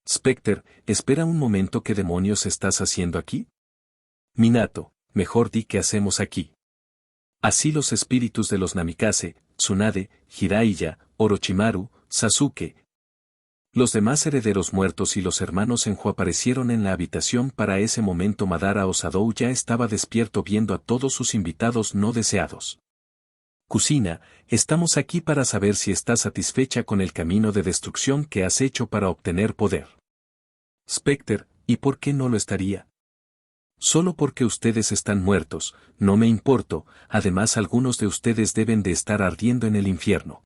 Specter, espera un momento, ¿qué demonios estás haciendo aquí? Minato, mejor di qué hacemos aquí. Así los espíritus de los Namikaze, Tsunade, Jiraiya, Orochimaru, Sasuke, los demás herederos muertos y los hermanos Enjo aparecieron en la habitación. Para ese momento Madara o Sadou ya estaba despierto viendo a todos sus invitados no deseados. Kusina, estamos aquí para saber si estás satisfecha con el camino de destrucción que has hecho para obtener poder. Specter, ¿y por qué no lo estaría? Solo porque ustedes están muertos, no me importo, además algunos de ustedes deben de estar ardiendo en el infierno.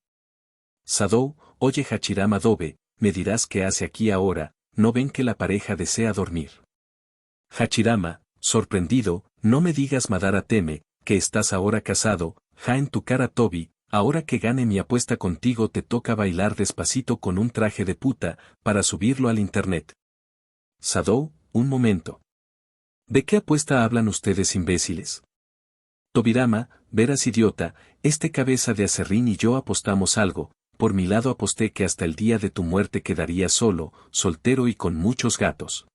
Sadou, oye Hachirama Dobe, me dirás qué hace aquí ahora, ¿no ven que la pareja desea dormir? Hachirama, sorprendido, no me digas Madara teme, que estás ahora casado, ja en tu cara Tobi, ahora que gane mi apuesta contigo te toca bailar despacito con un traje de puta, para subirlo al internet. Sadou, un momento. ¿De qué apuesta hablan ustedes imbéciles? Tobirama, verás idiota, este cabeza de aserrín y yo apostamos algo. Por mi lado aposté que hasta el día de tu muerte quedarías solo, soltero y con muchos gatos.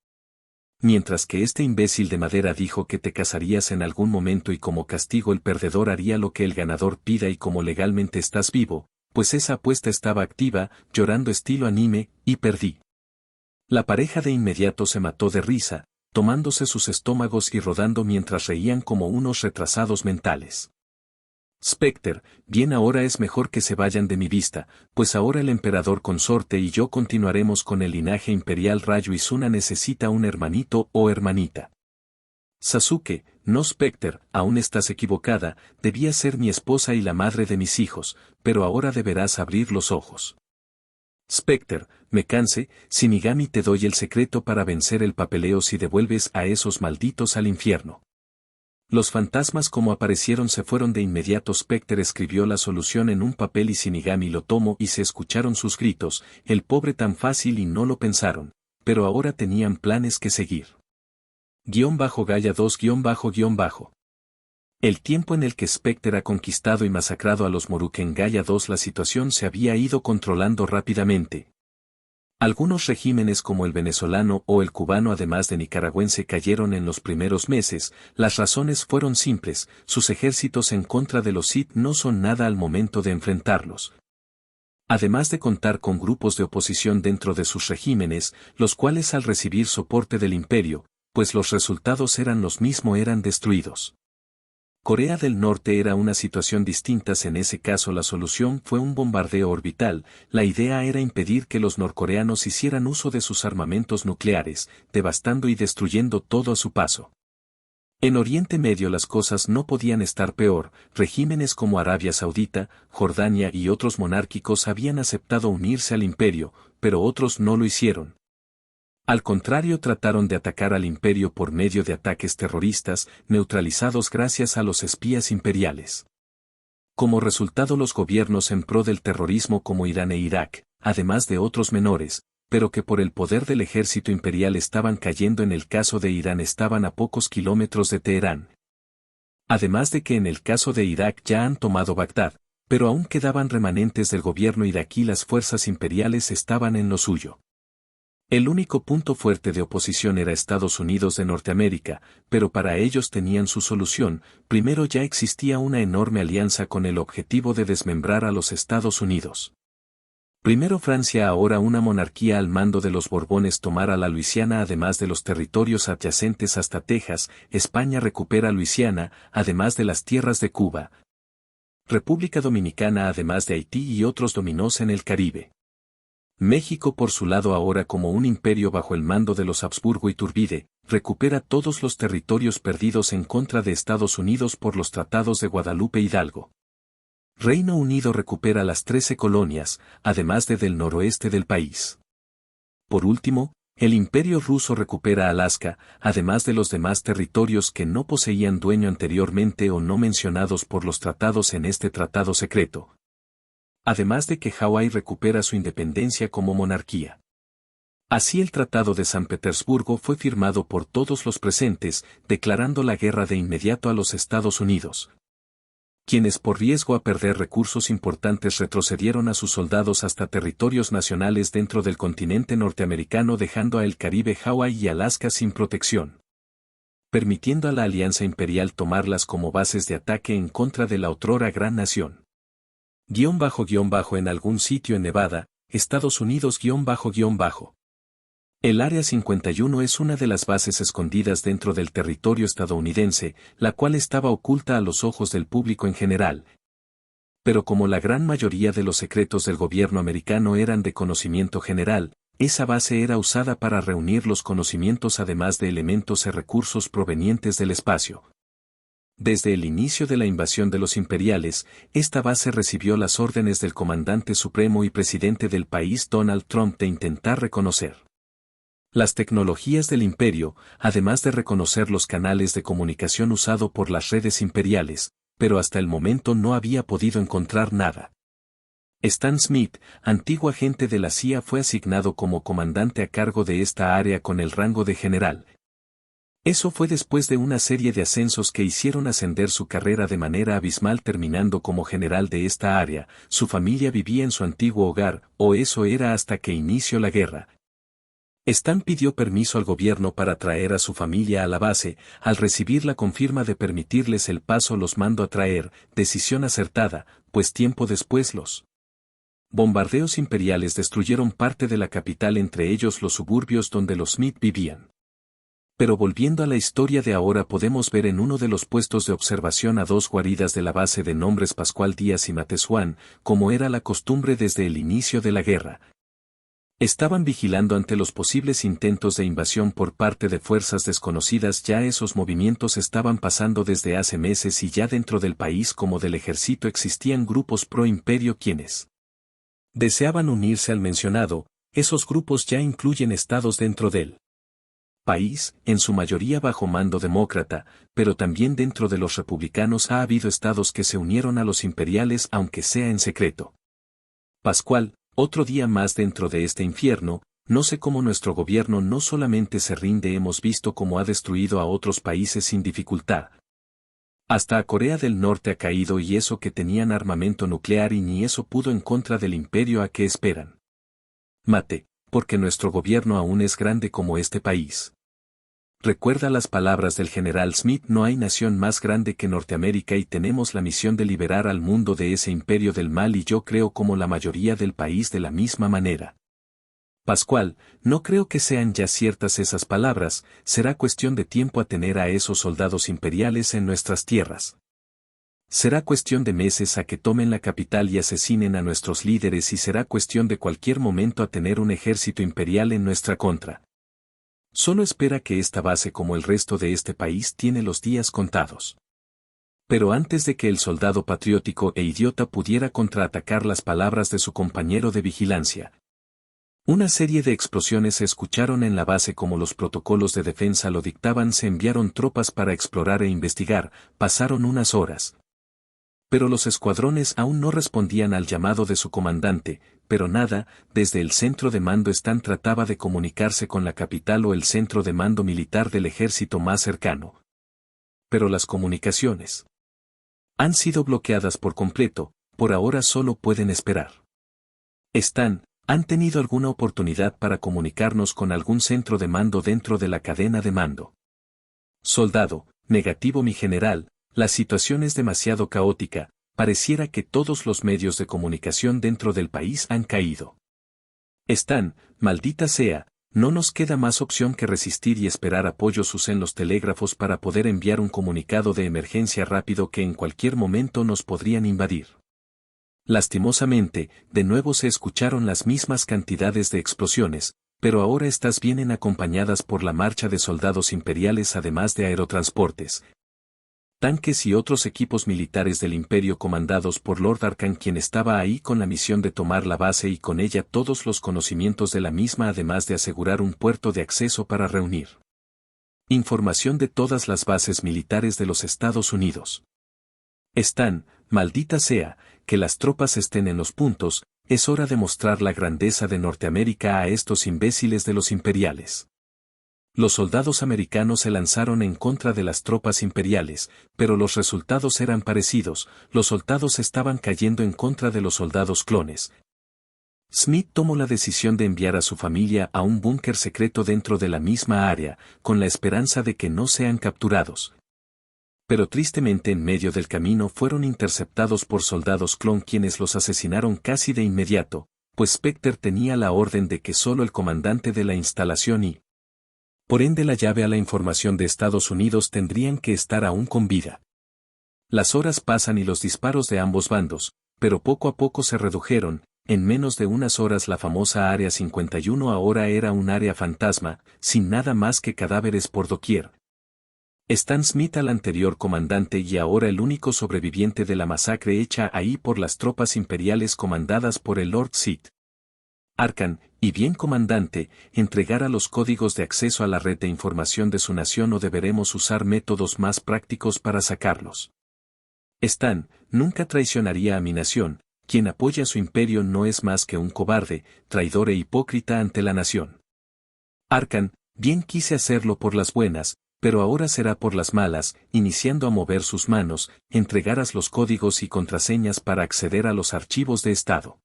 Mientras que este imbécil de madera dijo que te casarías en algún momento y como castigo el perdedor haría lo que el ganador pida y como legalmente estás vivo, pues esa apuesta estaba activa, llorando estilo anime, y perdí. La pareja de inmediato se mató de risa, tomándose sus estómagos y rodando mientras reían como unos retrasados mentales. Specter, bien ahora es mejor que se vayan de mi vista, pues ahora el emperador consorte y yo continuaremos con el linaje imperial. Rayo Izuna necesita un hermanito o hermanita. Sasuke, no Specter, aún estás equivocada, debía ser mi esposa y la madre de mis hijos, pero ahora deberás abrir los ojos. Specter, me canse, Shinigami te doy el secreto para vencer el papeleo si devuelves a esos malditos al infierno. Los fantasmas como aparecieron se fueron de inmediato. Specter escribió la solución en un papel y Shinigami lo tomó y se escucharon sus gritos, el pobre tan fácil y no lo pensaron, pero ahora tenían planes que seguir. Gaya 2 El tiempo en el que Specter ha conquistado y masacrado a los Moruken Gaya 2 la situación se había ido controlando rápidamente. Algunos regímenes como el venezolano o el cubano además de nicaragüense cayeron en los primeros meses. Las razones fueron simples, sus ejércitos en contra de los Sith no son nada al momento de enfrentarlos. Además de contar con grupos de oposición dentro de sus regímenes, los cuales al recibir soporte del imperio, pues los resultados eran los mismos, eran destruidos. Corea del Norte era una situación distinta. En ese caso la solución fue un bombardeo orbital. La idea era impedir que los norcoreanos hicieran uso de sus armamentos nucleares, devastando y destruyendo todo a su paso. En Oriente Medio las cosas no podían estar peor. Regímenes como Arabia Saudita, Jordania y otros monárquicos habían aceptado unirse al imperio, pero otros no lo hicieron. Al contrario, trataron de atacar al imperio por medio de ataques terroristas, neutralizados gracias a los espías imperiales. Como resultado, los gobiernos en pro del terrorismo como Irán e Irak, además de otros menores, pero que por el poder del ejército imperial estaban cayendo. En el caso de Irán estaban a pocos kilómetros de Teherán. Además de que en el caso de Irak ya han tomado Bagdad, pero aún quedaban remanentes del gobierno iraquí. Las fuerzas imperiales estaban en lo suyo. El único punto fuerte de oposición era Estados Unidos de Norteamérica, pero para ellos tenían su solución. Primero, ya existía una enorme alianza con el objetivo de desmembrar a los Estados Unidos. Primero Francia, ahora una monarquía al mando de los Borbones, tomara la Luisiana además de los territorios adyacentes hasta Texas. España recupera Luisiana, además de las tierras de Cuba. República Dominicana además de Haití y otros dominos en el Caribe. México por su lado, ahora como un imperio bajo el mando de los Habsburgo Iturbide, recupera todos los territorios perdidos en contra de Estados Unidos por los tratados de Guadalupe Hidalgo. Reino Unido recupera las 13 colonias, además del noroeste del país. Por último, el Imperio ruso recupera Alaska, además de los demás territorios que no poseían dueño anteriormente o no mencionados por los tratados en este tratado secreto. Además de que Hawái recupera su independencia como monarquía. Así el Tratado de San Petersburgo fue firmado por todos los presentes, declarando la guerra de inmediato a los Estados Unidos, quienes por riesgo a perder recursos importantes retrocedieron a sus soldados hasta territorios nacionales dentro del continente norteamericano, dejando a el Caribe, Hawái y Alaska sin protección, permitiendo a la Alianza Imperial tomarlas como bases de ataque en contra de la otrora gran nación. En algún sitio en Nevada, Estados Unidos El Área 51 es una de las bases escondidas dentro del territorio estadounidense, la cual estaba oculta a los ojos del público en general. Pero como la gran mayoría de los secretos del gobierno americano eran de conocimiento general, esa base era usada para reunir los conocimientos además de elementos y recursos provenientes del espacio. Desde el inicio de la invasión de los imperiales, esta base recibió las órdenes del comandante supremo y presidente del país Donald Trump de intentar reconocer las tecnologías del imperio, además de reconocer los canales de comunicación usados por las redes imperiales, pero hasta el momento no había podido encontrar nada. Stan Smith, antiguo agente de la CIA, fue asignado como comandante a cargo de esta área con el rango de general. Eso fue después de una serie de ascensos que hicieron ascender su carrera de manera abismal, terminando como general de esta área. Su familia vivía en su antiguo hogar, o eso era hasta que inició la guerra. Stan pidió permiso al gobierno para traer a su familia a la base. Al recibir la confirma de permitirles el paso, los mandó a traer, decisión acertada, pues tiempo después los bombardeos imperiales destruyeron parte de la capital, entre ellos los suburbios donde los Smith vivían. Pero volviendo a la historia de ahora, podemos ver en uno de los puestos de observación a dos guaridas de la base de nombres Pascual Díaz y Matezuán, como era la costumbre desde el inicio de la guerra. Estaban vigilando ante los posibles intentos de invasión por parte de fuerzas desconocidas. Ya esos movimientos estaban pasando desde hace meses, y ya dentro del país como del ejército existían grupos pro imperio quienes deseaban unirse al mencionado. Esos grupos ya incluyen estados dentro del país, en su mayoría bajo mando demócrata, pero también dentro de los republicanos ha habido estados que se unieron a los imperiales, aunque sea en secreto. Pascual, otro día más dentro de este infierno. No sé cómo nuestro gobierno no solamente se rinde, hemos visto cómo ha destruido a otros países sin dificultad. Hasta a Corea del Norte ha caído, y eso que tenían armamento nuclear, y ni eso pudo en contra del imperio. ¿A qué esperan? Mate, porque nuestro gobierno aún es grande como este país. Recuerda las palabras del general Smith: no hay nación más grande que Norteamérica, y tenemos la misión de liberar al mundo de ese imperio del mal, y yo creo como la mayoría del país de la misma manera. Pascual, no creo que sean ya ciertas esas palabras. Será cuestión de tiempo a tener a esos soldados imperiales en nuestras tierras. Será cuestión de meses a que tomen la capital y asesinen a nuestros líderes, y será cuestión de cualquier momento a tener un ejército imperial en nuestra contra. Solo espera que esta base, como el resto de este país, tiene los días contados. Pero antes de que el soldado patriótico e idiota pudiera contraatacar las palabras de su compañero de vigilancia, una serie de explosiones se escucharon en la base como los protocolos de defensa lo dictaban. Se enviaron tropas para explorar e investigar. Pasaron unas horas. Pero los escuadrones aún no respondían al llamado de su comandante, pero nada. Desde el centro de mando Stan trataba de comunicarse con la capital o el centro de mando militar del ejército más cercano. Pero las comunicaciones han sido bloqueadas por completo. Por ahora solo pueden esperar. Stan, ¿han tenido alguna oportunidad para comunicarnos con algún centro de mando dentro de la cadena de mando? Soldado, negativo mi general. La situación es demasiado caótica. Pareciera que todos los medios de comunicación dentro del país han caído. Stan, maldita sea, no nos queda más opción que resistir y esperar apoyos. Usen los telégrafos para poder enviar un comunicado de emergencia rápido, que en cualquier momento nos podrían invadir. Lastimosamente, de nuevo se escucharon las mismas cantidades de explosiones, pero ahora estas vienen acompañadas por la marcha de soldados imperiales, además de aerotransportes, tanques y otros equipos militares del imperio comandados por Lord Arkan, quien estaba ahí con la misión de tomar la base y con ella todos los conocimientos de la misma, además de asegurar un puerto de acceso para reunir información de todas las bases militares de los Estados Unidos. Stan, maldita sea, que las tropas estén en los puntos, es hora de mostrar la grandeza de Norteamérica a estos imbéciles de los imperiales. Los soldados americanos se lanzaron en contra de las tropas imperiales, pero los resultados eran parecidos, los soldados estaban cayendo en contra de los soldados clones. Smith tomó la decisión de enviar a su familia a un búnker secreto dentro de la misma área, con la esperanza de que no sean capturados. Pero tristemente en medio del camino fueron interceptados por soldados clon quienes los asesinaron casi de inmediato, pues Spectre tenía la orden de que solo el comandante de la instalación y, por ende, la llave a la información de Estados Unidos tendrían que estar aún con vida. Las horas pasan y los disparos de ambos bandos, pero poco a poco se redujeron. En menos de unas horas la famosa Área 51 ahora era un área fantasma, sin nada más que cadáveres por doquier. Stan Smith, el anterior comandante y ahora el único sobreviviente de la masacre hecha ahí por las tropas imperiales comandadas por el Lord Sith Arcan, y bien comandante, entregará los códigos de acceso a la red de información de su nación o deberemos usar métodos más prácticos para sacarlos. Stan, nunca traicionaría a mi nación. Quien apoya su imperio no es más que un cobarde, traidor e hipócrita ante la nación. Arcan, bien quise hacerlo por las buenas, pero ahora será por las malas, iniciando a mover sus manos, entregarás los códigos y contraseñas para acceder a los archivos de Estado.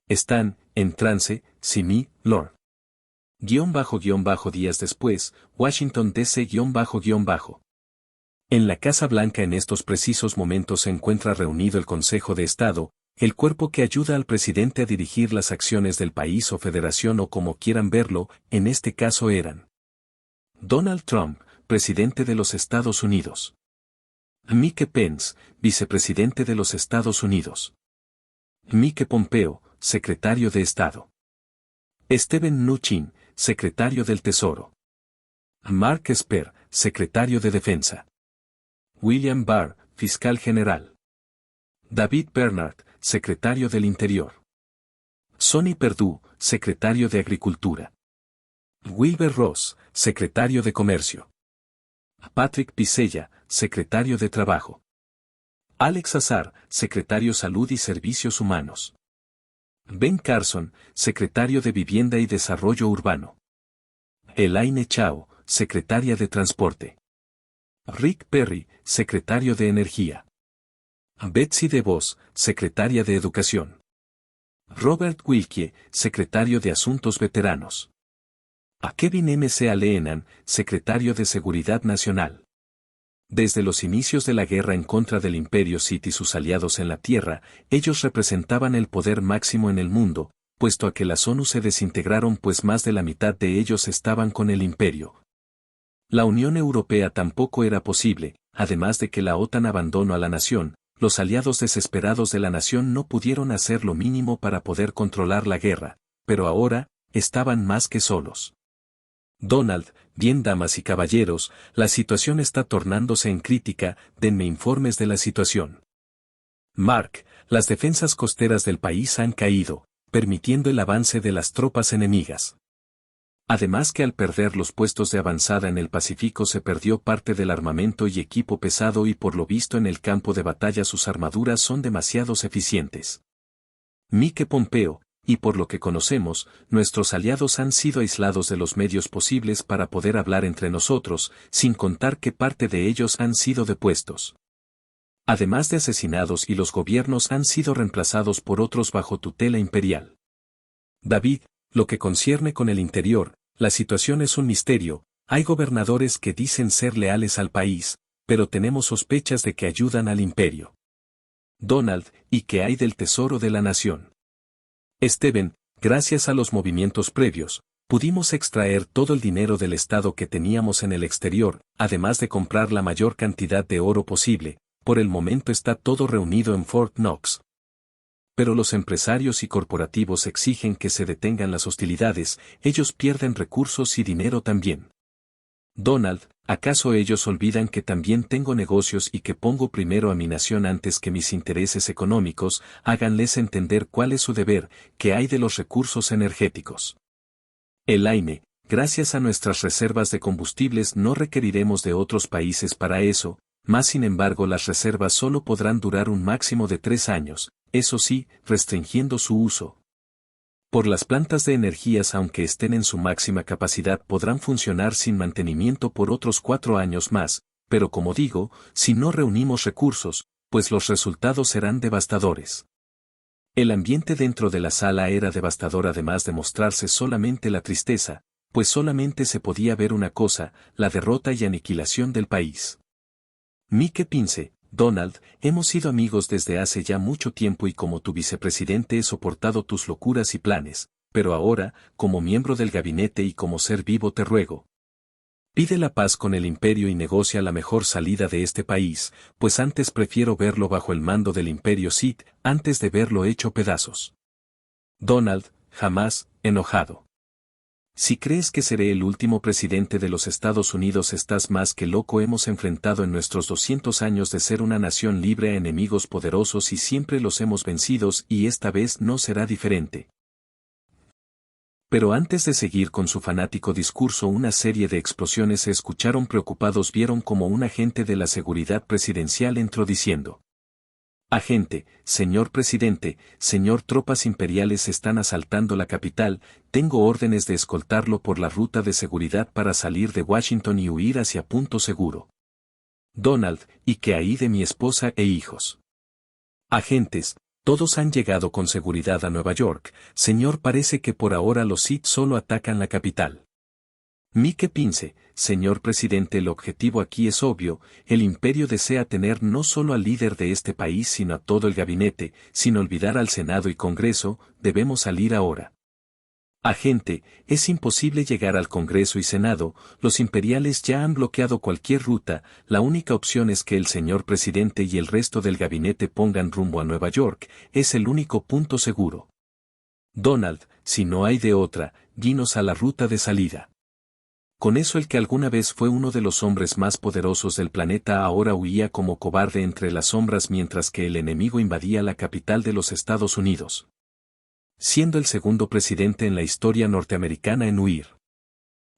Están, en trance, Simi, Lord. Días después, Washington DC _. En la Casa Blanca en estos precisos momentos se encuentra reunido el Consejo de Estado, el cuerpo que ayuda al presidente a dirigir las acciones del país o federación o como quieran verlo, en este caso eran Donald Trump, presidente de los Estados Unidos. Mike Pence, vicepresidente de los Estados Unidos. Mike Pompeo, secretario de Estado. Steven Mnuchin, secretario del Tesoro. Mark Esper, secretario de Defensa. William Barr, fiscal general. David Bernard, secretario del Interior. Sonny Perdue, secretario de Agricultura. Wilbur Ross, secretario de Comercio. Patrick Pizzella, secretario de Trabajo. Alex Azar, secretario Salud y Servicios Humanos. Ben Carson, secretario de Vivienda y Desarrollo Urbano. Elaine Chao, secretaria de Transporte. Rick Perry, secretario de Energía. Betsy DeVos, secretaria de Educación. Robert Wilkie, secretario de Asuntos Veteranos. A Kevin M. C. Leenan, secretario de Seguridad Nacional. Desde los inicios de la guerra en contra del Imperio Sith y sus aliados en la Tierra, ellos representaban el poder máximo en el mundo, puesto a que las ONU se desintegraron pues más de la mitad de ellos estaban con el Imperio. La Unión Europea tampoco era posible, además de que la OTAN abandonó a la nación, los aliados desesperados de la nación no pudieron hacer lo mínimo para poder controlar la guerra, pero ahora, estaban más que solos. Donald, bien damas y caballeros, la situación está tornándose en crítica, denme informes de la situación. Mark, las defensas costeras del país han caído, permitiendo el avance de las tropas enemigas. Además que al perder los puestos de avanzada en el Pacífico se perdió parte del armamento y equipo pesado y por lo visto en el campo de batalla sus armaduras son demasiado eficientes. Mike Pompeo, y por lo que conocemos, nuestros aliados han sido aislados de los medios posibles para poder hablar entre nosotros, sin contar que parte de ellos han sido depuestos. Además de asesinados y los gobiernos han sido reemplazados por otros bajo tutela imperial. David, lo que concierne con el interior, la situación es un misterio, hay gobernadores que dicen ser leales al país, pero tenemos sospechas de que ayudan al imperio. Donald, ¿y qué hay del tesoro de la nación? Steven, gracias a los movimientos previos, pudimos extraer todo el dinero del Estado que teníamos en el exterior, además de comprar la mayor cantidad de oro posible, por el momento está todo reunido en Fort Knox. Pero los empresarios y corporativos exigen que se detengan las hostilidades, ellos pierden recursos y dinero también. Donald, ¿acaso ellos olvidan que también tengo negocios y que pongo primero a mi nación antes que mis intereses económicos? Háganles entender cuál es su deber, qué hay de los recursos energéticos. Elaine, gracias a nuestras reservas de combustibles no requeriremos de otros países para eso, mas sin embargo las reservas solo podrán durar un máximo de 3 años, eso sí, restringiendo su uso. Por las plantas de energías, aunque estén en su máxima capacidad, podrán funcionar sin mantenimiento por otros 4 años más, pero como digo, si no reunimos recursos, pues los resultados serán devastadores. El ambiente dentro de la sala era devastador, además de mostrarse solamente la tristeza, pues solamente se podía ver una cosa, la derrota y aniquilación del país. Mike Pince, Donald, hemos sido amigos desde hace ya mucho tiempo y como tu vicepresidente he soportado tus locuras y planes, pero ahora, como miembro del gabinete y como ser vivo te ruego. Pide la paz con el imperio y negocia la mejor salida de este país, pues antes prefiero verlo bajo el mando del imperio Sith, antes de verlo hecho pedazos. Donald, jamás, enojado. Si crees que seré el último presidente de los Estados Unidos, estás más que loco. Hemos enfrentado en nuestros 200 años de ser una nación libre a enemigos poderosos y siempre los hemos vencidos y esta vez no será diferente. Pero antes de seguir con su fanático discurso, una serie de explosiones se escucharon. Preocupados vieron como un agente de la seguridad presidencial entró diciendo: Agente, señor presidente, señor, tropas imperiales están asaltando la capital, tengo órdenes de escoltarlo por la ruta de seguridad para salir de Washington y huir hacia punto seguro. Donald, ¿y qué hay de mi esposa e hijos? Agentes, todos han llegado con seguridad a Nueva York, señor, parece que por ahora los Sith solo atacan la capital. Mike Pince, señor presidente, el objetivo aquí es obvio, el imperio desea tener no solo al líder de este país sino a todo el gabinete, sin olvidar al Senado y Congreso, debemos salir ahora. Agente, es imposible llegar al Congreso y Senado, los imperiales ya han bloqueado cualquier ruta, la única opción es que el señor presidente y el resto del gabinete pongan rumbo a Nueva York, es el único punto seguro. Donald, si no hay de otra, guíenos a la ruta de salida. Con eso el que alguna vez fue uno de los hombres más poderosos del planeta ahora huía como cobarde entre las sombras mientras que el enemigo invadía la capital de los Estados Unidos. Siendo el segundo presidente en la historia norteamericana en huir.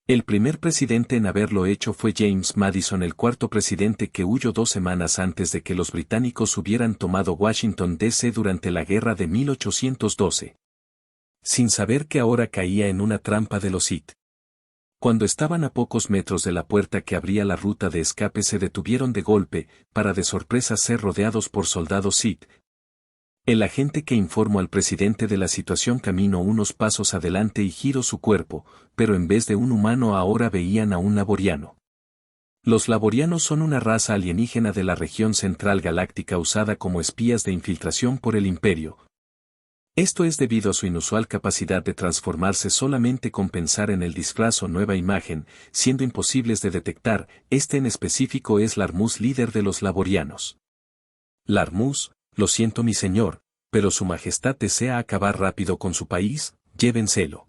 El primer presidente en haberlo hecho fue James Madison, el cuarto presidente que huyó 2 semanas antes de que los británicos hubieran tomado Washington D.C. durante la guerra de 1812. Sin saber que ahora caía en una trampa de los Sith. Cuando estaban a pocos metros de la puerta que abría la ruta de escape se detuvieron de golpe, para de sorpresa ser rodeados por soldados Sith. El agente que informó al presidente de la situación caminó unos pasos adelante y giró su cuerpo, pero en vez de un humano ahora veían a un laboriano. Los laborianos son una raza alienígena de la región central galáctica usada como espías de infiltración por el imperio. Esto es debido a su inusual capacidad de transformarse solamente con pensar en el disfraz o nueva imagen, siendo imposibles de detectar. Este en específico es Larmus, líder de los laborianos. Larmus, lo siento mi señor, pero su majestad desea acabar rápido con su país, llévenselo.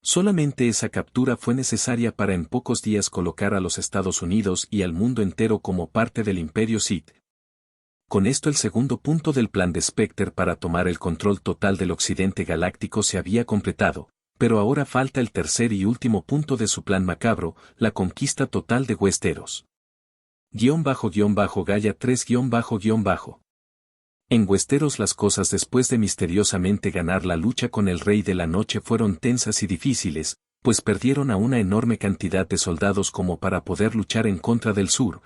Solamente esa captura fue necesaria para en pocos días colocar a los Estados Unidos y al mundo entero como parte del imperio Sith. Con esto el segundo punto del plan de Spectre para tomar el control total del occidente galáctico se había completado, pero ahora falta el tercer y último punto de su plan macabro, la conquista total de Westeros. Gaia 3 En Westeros las cosas después de misteriosamente ganar la lucha con el Rey de la Noche fueron tensas y difíciles, pues perdieron a una enorme cantidad de soldados como para poder luchar en contra del sur.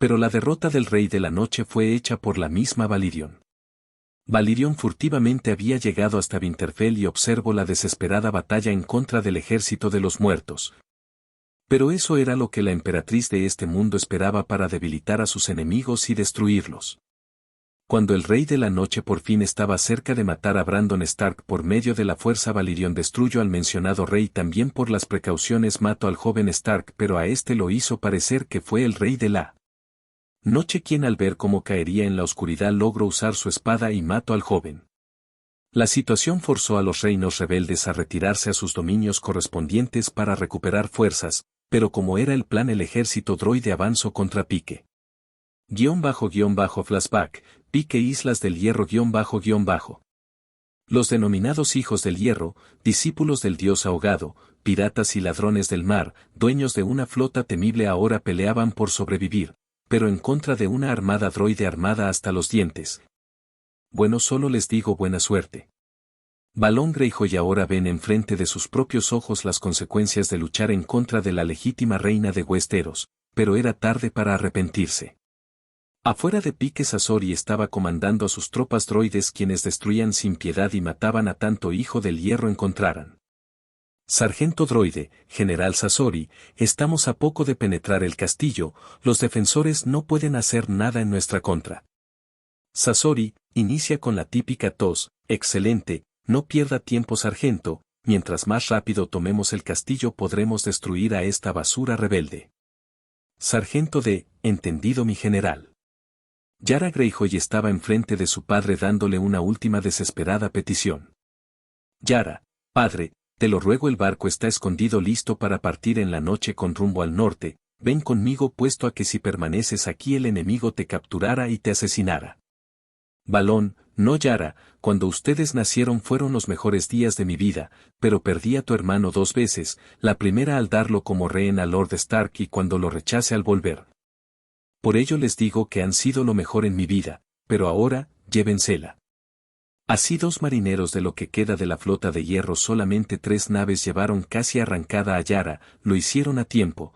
Pero la derrota del Rey de la Noche fue hecha por la misma Valyrian. Valyrian furtivamente había llegado hasta Winterfell y observó la desesperada batalla en contra del ejército de los muertos. Pero eso era lo que la emperatriz de este mundo esperaba para debilitar a sus enemigos y destruirlos. Cuando el Rey de la Noche por fin estaba cerca de matar a Brandon Stark por medio de la fuerza, Valyrian destruyó al mencionado rey. También por las precauciones mató al joven Stark, pero a este lo hizo parecer que fue el Rey de la Noche quien, al ver cómo caería en la oscuridad, logró usar su espada y mató al joven. La situación forzó a los reinos rebeldes a retirarse a sus dominios correspondientes para recuperar fuerzas, pero como era el plan, el ejército droide avanzó contra Pike. Flashback, Pike Islas del Hierro Los denominados Hijos del Hierro, discípulos del dios ahogado, piratas y ladrones del mar, dueños de una flota temible, ahora peleaban por sobrevivir, pero en contra de una armada droide armada hasta los dientes. Bueno, solo les digo buena suerte. Balon Greyjoy ahora ven enfrente de sus propios ojos las consecuencias de luchar en contra de la legítima reina de Westeros, pero era tarde para arrepentirse. Afuera de Piques Azori estaba comandando a sus tropas droides quienes destruían sin piedad y mataban a tanto hijo del hierro encontraran. Sargento droide, General Sasori, estamos a poco de penetrar el castillo, los defensores no pueden hacer nada en nuestra contra. Sasori, inicia con la típica tos, excelente, no pierda tiempo sargento, mientras más rápido tomemos el castillo podremos destruir a esta basura rebelde. Sargento D, entendido mi general. Yara Greyjoy estaba enfrente de su padre dándole una última desesperada petición. Yara, padre, te lo ruego, el barco está escondido listo para partir en la noche con rumbo al norte, ven conmigo puesto a que si permaneces aquí el enemigo te capturara y te asesinara. Balon, no Yara, cuando ustedes nacieron fueron los mejores días de mi vida, pero perdí a tu hermano 2 veces, la primera al darlo como rehén a Lord Stark y cuando lo rechace al volver. Por ello les digo que han sido lo mejor en mi vida, pero ahora, llévensela. Así 2 marineros de lo que queda de la flota de hierro, solamente 3 naves llevaron casi arrancada a Yara, lo hicieron a tiempo.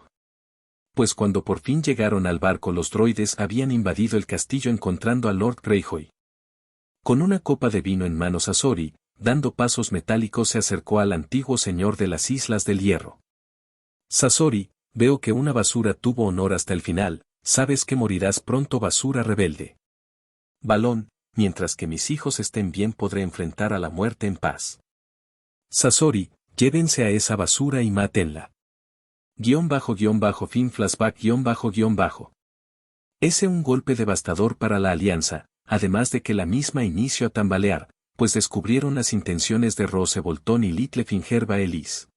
Pues cuando por fin llegaron al barco los droides habían invadido el castillo encontrando a Lord Greyjoy. Con una copa de vino en manos Azori, dando pasos metálicos se acercó al antiguo señor de las Islas del Hierro. Sasori, veo que una basura tuvo honor hasta el final, sabes que morirás pronto, basura rebelde. Balon, mientras que mis hijos estén bien podré enfrentar a la muerte en paz. Sasori, llévense a esa basura y mátenla. Fin flashback Ese un golpe devastador para la alianza, además de que la misma inició a tambalear, pues descubrieron las intenciones de Roose Bolton y Littlefinger Baelys.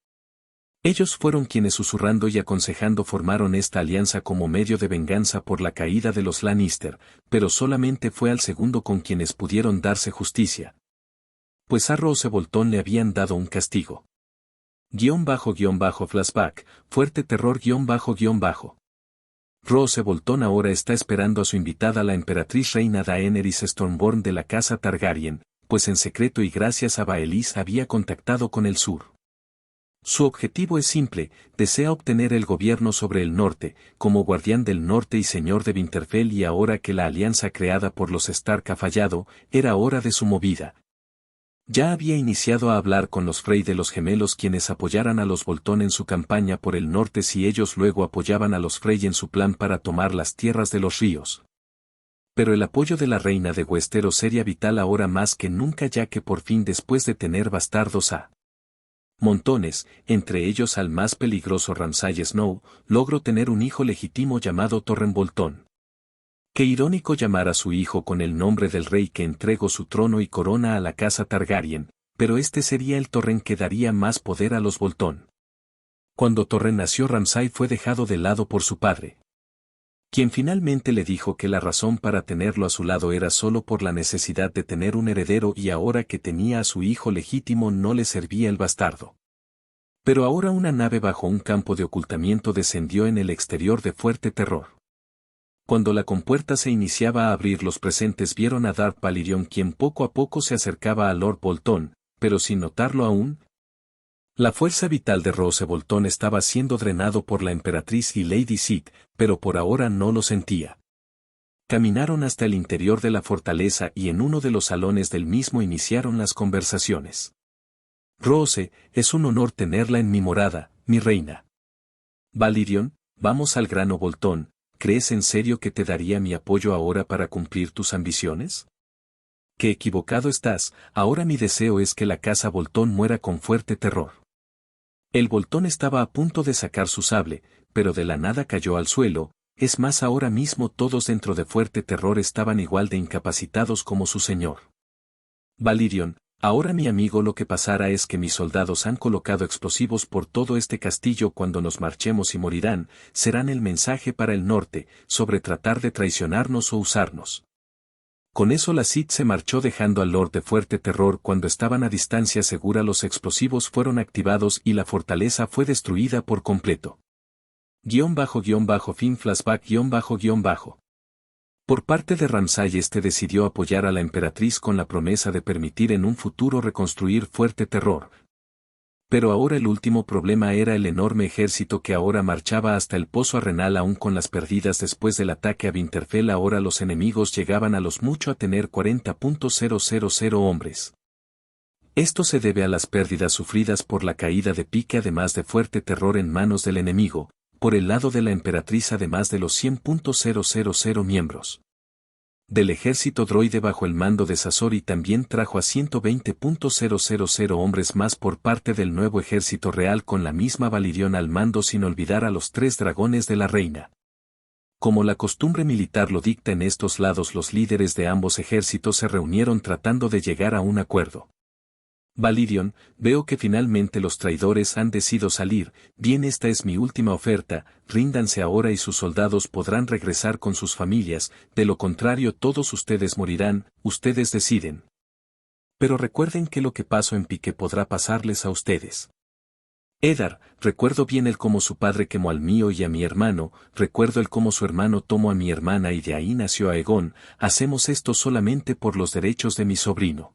Ellos fueron quienes susurrando y aconsejando formaron esta alianza como medio de venganza por la caída de los Lannister, pero solamente fue al segundo con quienes pudieron darse justicia. Pues a Roose Bolton le habían dado un castigo. Flashback, fuerte terror Roose Bolton ahora está esperando a su invitada la emperatriz reina Daenerys Stormborn de la casa Targaryen, pues en secreto y gracias a Baelys había contactado con el sur. Su objetivo es simple, desea obtener el gobierno sobre el norte, como guardián del norte y señor de Winterfell, y ahora que la alianza creada por los Stark ha fallado, era hora de su movida. Ya había iniciado a hablar con los Frey de los gemelos quienes apoyaran a los Bolton en su campaña por el norte si ellos luego apoyaban a los Frey en su plan para tomar las tierras de los ríos. Pero el apoyo de la reina de Westeros sería vital ahora más que nunca, ya que por fin después de tener bastardos a montones, entre ellos al más peligroso Ramsay Snow, logró tener un hijo legítimo llamado Torren Bolton. Qué irónico llamar a su hijo con el nombre del rey que entregó su trono y corona a la casa Targaryen, pero este sería el Torren que daría más poder a los Bolton. Cuando Torren nació, Ramsay fue dejado de lado por su padre, quien finalmente le dijo que la razón para tenerlo a su lado era solo por la necesidad de tener un heredero, y ahora que tenía a su hijo legítimo no le servía el bastardo. Pero ahora una nave bajo un campo de ocultamiento descendió en el exterior de fuerte terror. Cuando la compuerta se iniciaba a abrir, los presentes vieron a Darth Valyrion, quien poco a poco se acercaba a Lord Bolton, pero sin notarlo aún. La fuerza vital de Roose Bolton estaba siendo drenado por la emperatriz y Lady Sith, pero por ahora no lo sentía. Caminaron hasta el interior de la fortaleza y en uno de los salones del mismo iniciaron las conversaciones. Roose, es un honor tenerla en mi morada, mi reina. Valyrion, vamos al grano. Bolton, ¿crees en serio que te daría mi apoyo ahora para cumplir tus ambiciones? Qué equivocado estás, ahora mi deseo es que la casa Bolton muera con fuerte terror. El Bolton estaba a punto de sacar su sable, pero de la nada cayó al suelo, es más, ahora mismo todos dentro de fuerte terror estaban igual de incapacitados como su señor. Valyrion, ahora mi amigo, lo que pasará es que mis soldados han colocado explosivos por todo este castillo. Cuando nos marchemos y morirán, serán el mensaje para el norte, sobre tratar de traicionarnos o usarnos. Con eso la Sith se marchó dejando al Lord de fuerte terror. Cuando estaban a distancia segura los explosivos fueron activados y la fortaleza fue destruida por completo. Fin flashback Por parte de Ramsay decidió apoyar a la emperatriz con la promesa de permitir en un futuro reconstruir Fuerte Terror. Pero ahora el último problema era el enorme ejército que ahora marchaba hasta el Pozo Arenal aún con las pérdidas después del ataque a Winterfell. Ahora los enemigos llegaban a los mucho a tener 40.000 hombres. Esto se debe a las pérdidas sufridas por la caída de Pique además de Fuerte Terror en manos del enemigo, por el lado de la emperatriz además de los 100.000 miembros del ejército droide bajo el mando de Sazor y también trajo a 120.000 hombres más por parte del nuevo ejército real con la misma Valirion al mando sin olvidar a los 3 dragones de la reina. Como la costumbre militar lo dicta en estos lados los líderes de ambos ejércitos se reunieron tratando de llegar a un acuerdo. Valirion, veo que finalmente los traidores han decidido salir, bien esta es mi última oferta, ríndanse ahora y sus soldados podrán regresar con sus familias, de lo contrario todos ustedes morirán, ustedes deciden. Pero recuerden que lo que pasó en Pique podrá pasarles a ustedes. Eddard, recuerdo bien el cómo su padre quemó al mío y a mi hermano, recuerdo el cómo su hermano tomó a mi hermana y de ahí nació Aegon, hacemos esto solamente por los derechos de mi sobrino.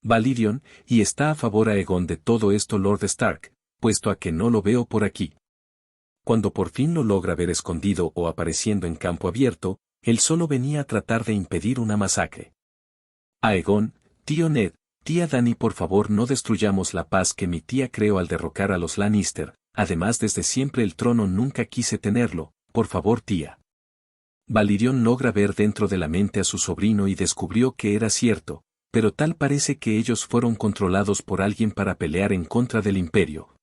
Valirion, y está a favor Aegon de todo esto Lord Stark, puesto a que no lo veo por aquí. Cuando por fin lo logra ver escondido o apareciendo en campo abierto, él solo venía a tratar de impedir una masacre. Aegon, tío Ned, tía Dany por favor no destruyamos la paz que mi tía creó al derrocar a los Lannister, además desde siempre el trono nunca quise tenerlo, por favor tía. Valirion logra ver dentro de la mente a su sobrino y descubrió que era cierto, pero tal parece que ellos fueron controlados por alguien para pelear en contra del Imperio.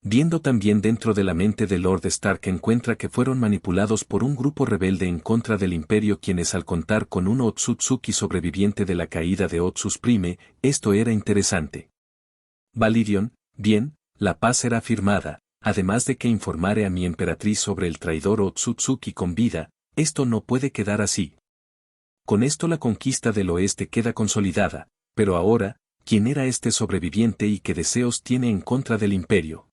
Viendo también dentro de la mente de Lord Stark encuentra que fueron manipulados por un grupo rebelde en contra del Imperio quienes al contar con un Otsutsuki sobreviviente de la caída de Otsus Prime, esto era interesante. Valirion, bien, la paz será firmada, además de que informaré a mi emperatriz sobre el traidor Otsutsuki con vida, esto no puede quedar así. Con esto la conquista del oeste queda consolidada, pero ahora, ¿quién era este sobreviviente y qué deseos tiene en contra del Imperio?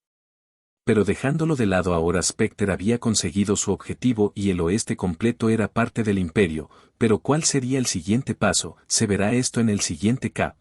Pero dejándolo de lado ahora Spectre había conseguido su objetivo y el oeste completo era parte del Imperio, pero ¿cuál sería el siguiente paso? Se verá esto en el siguiente cap.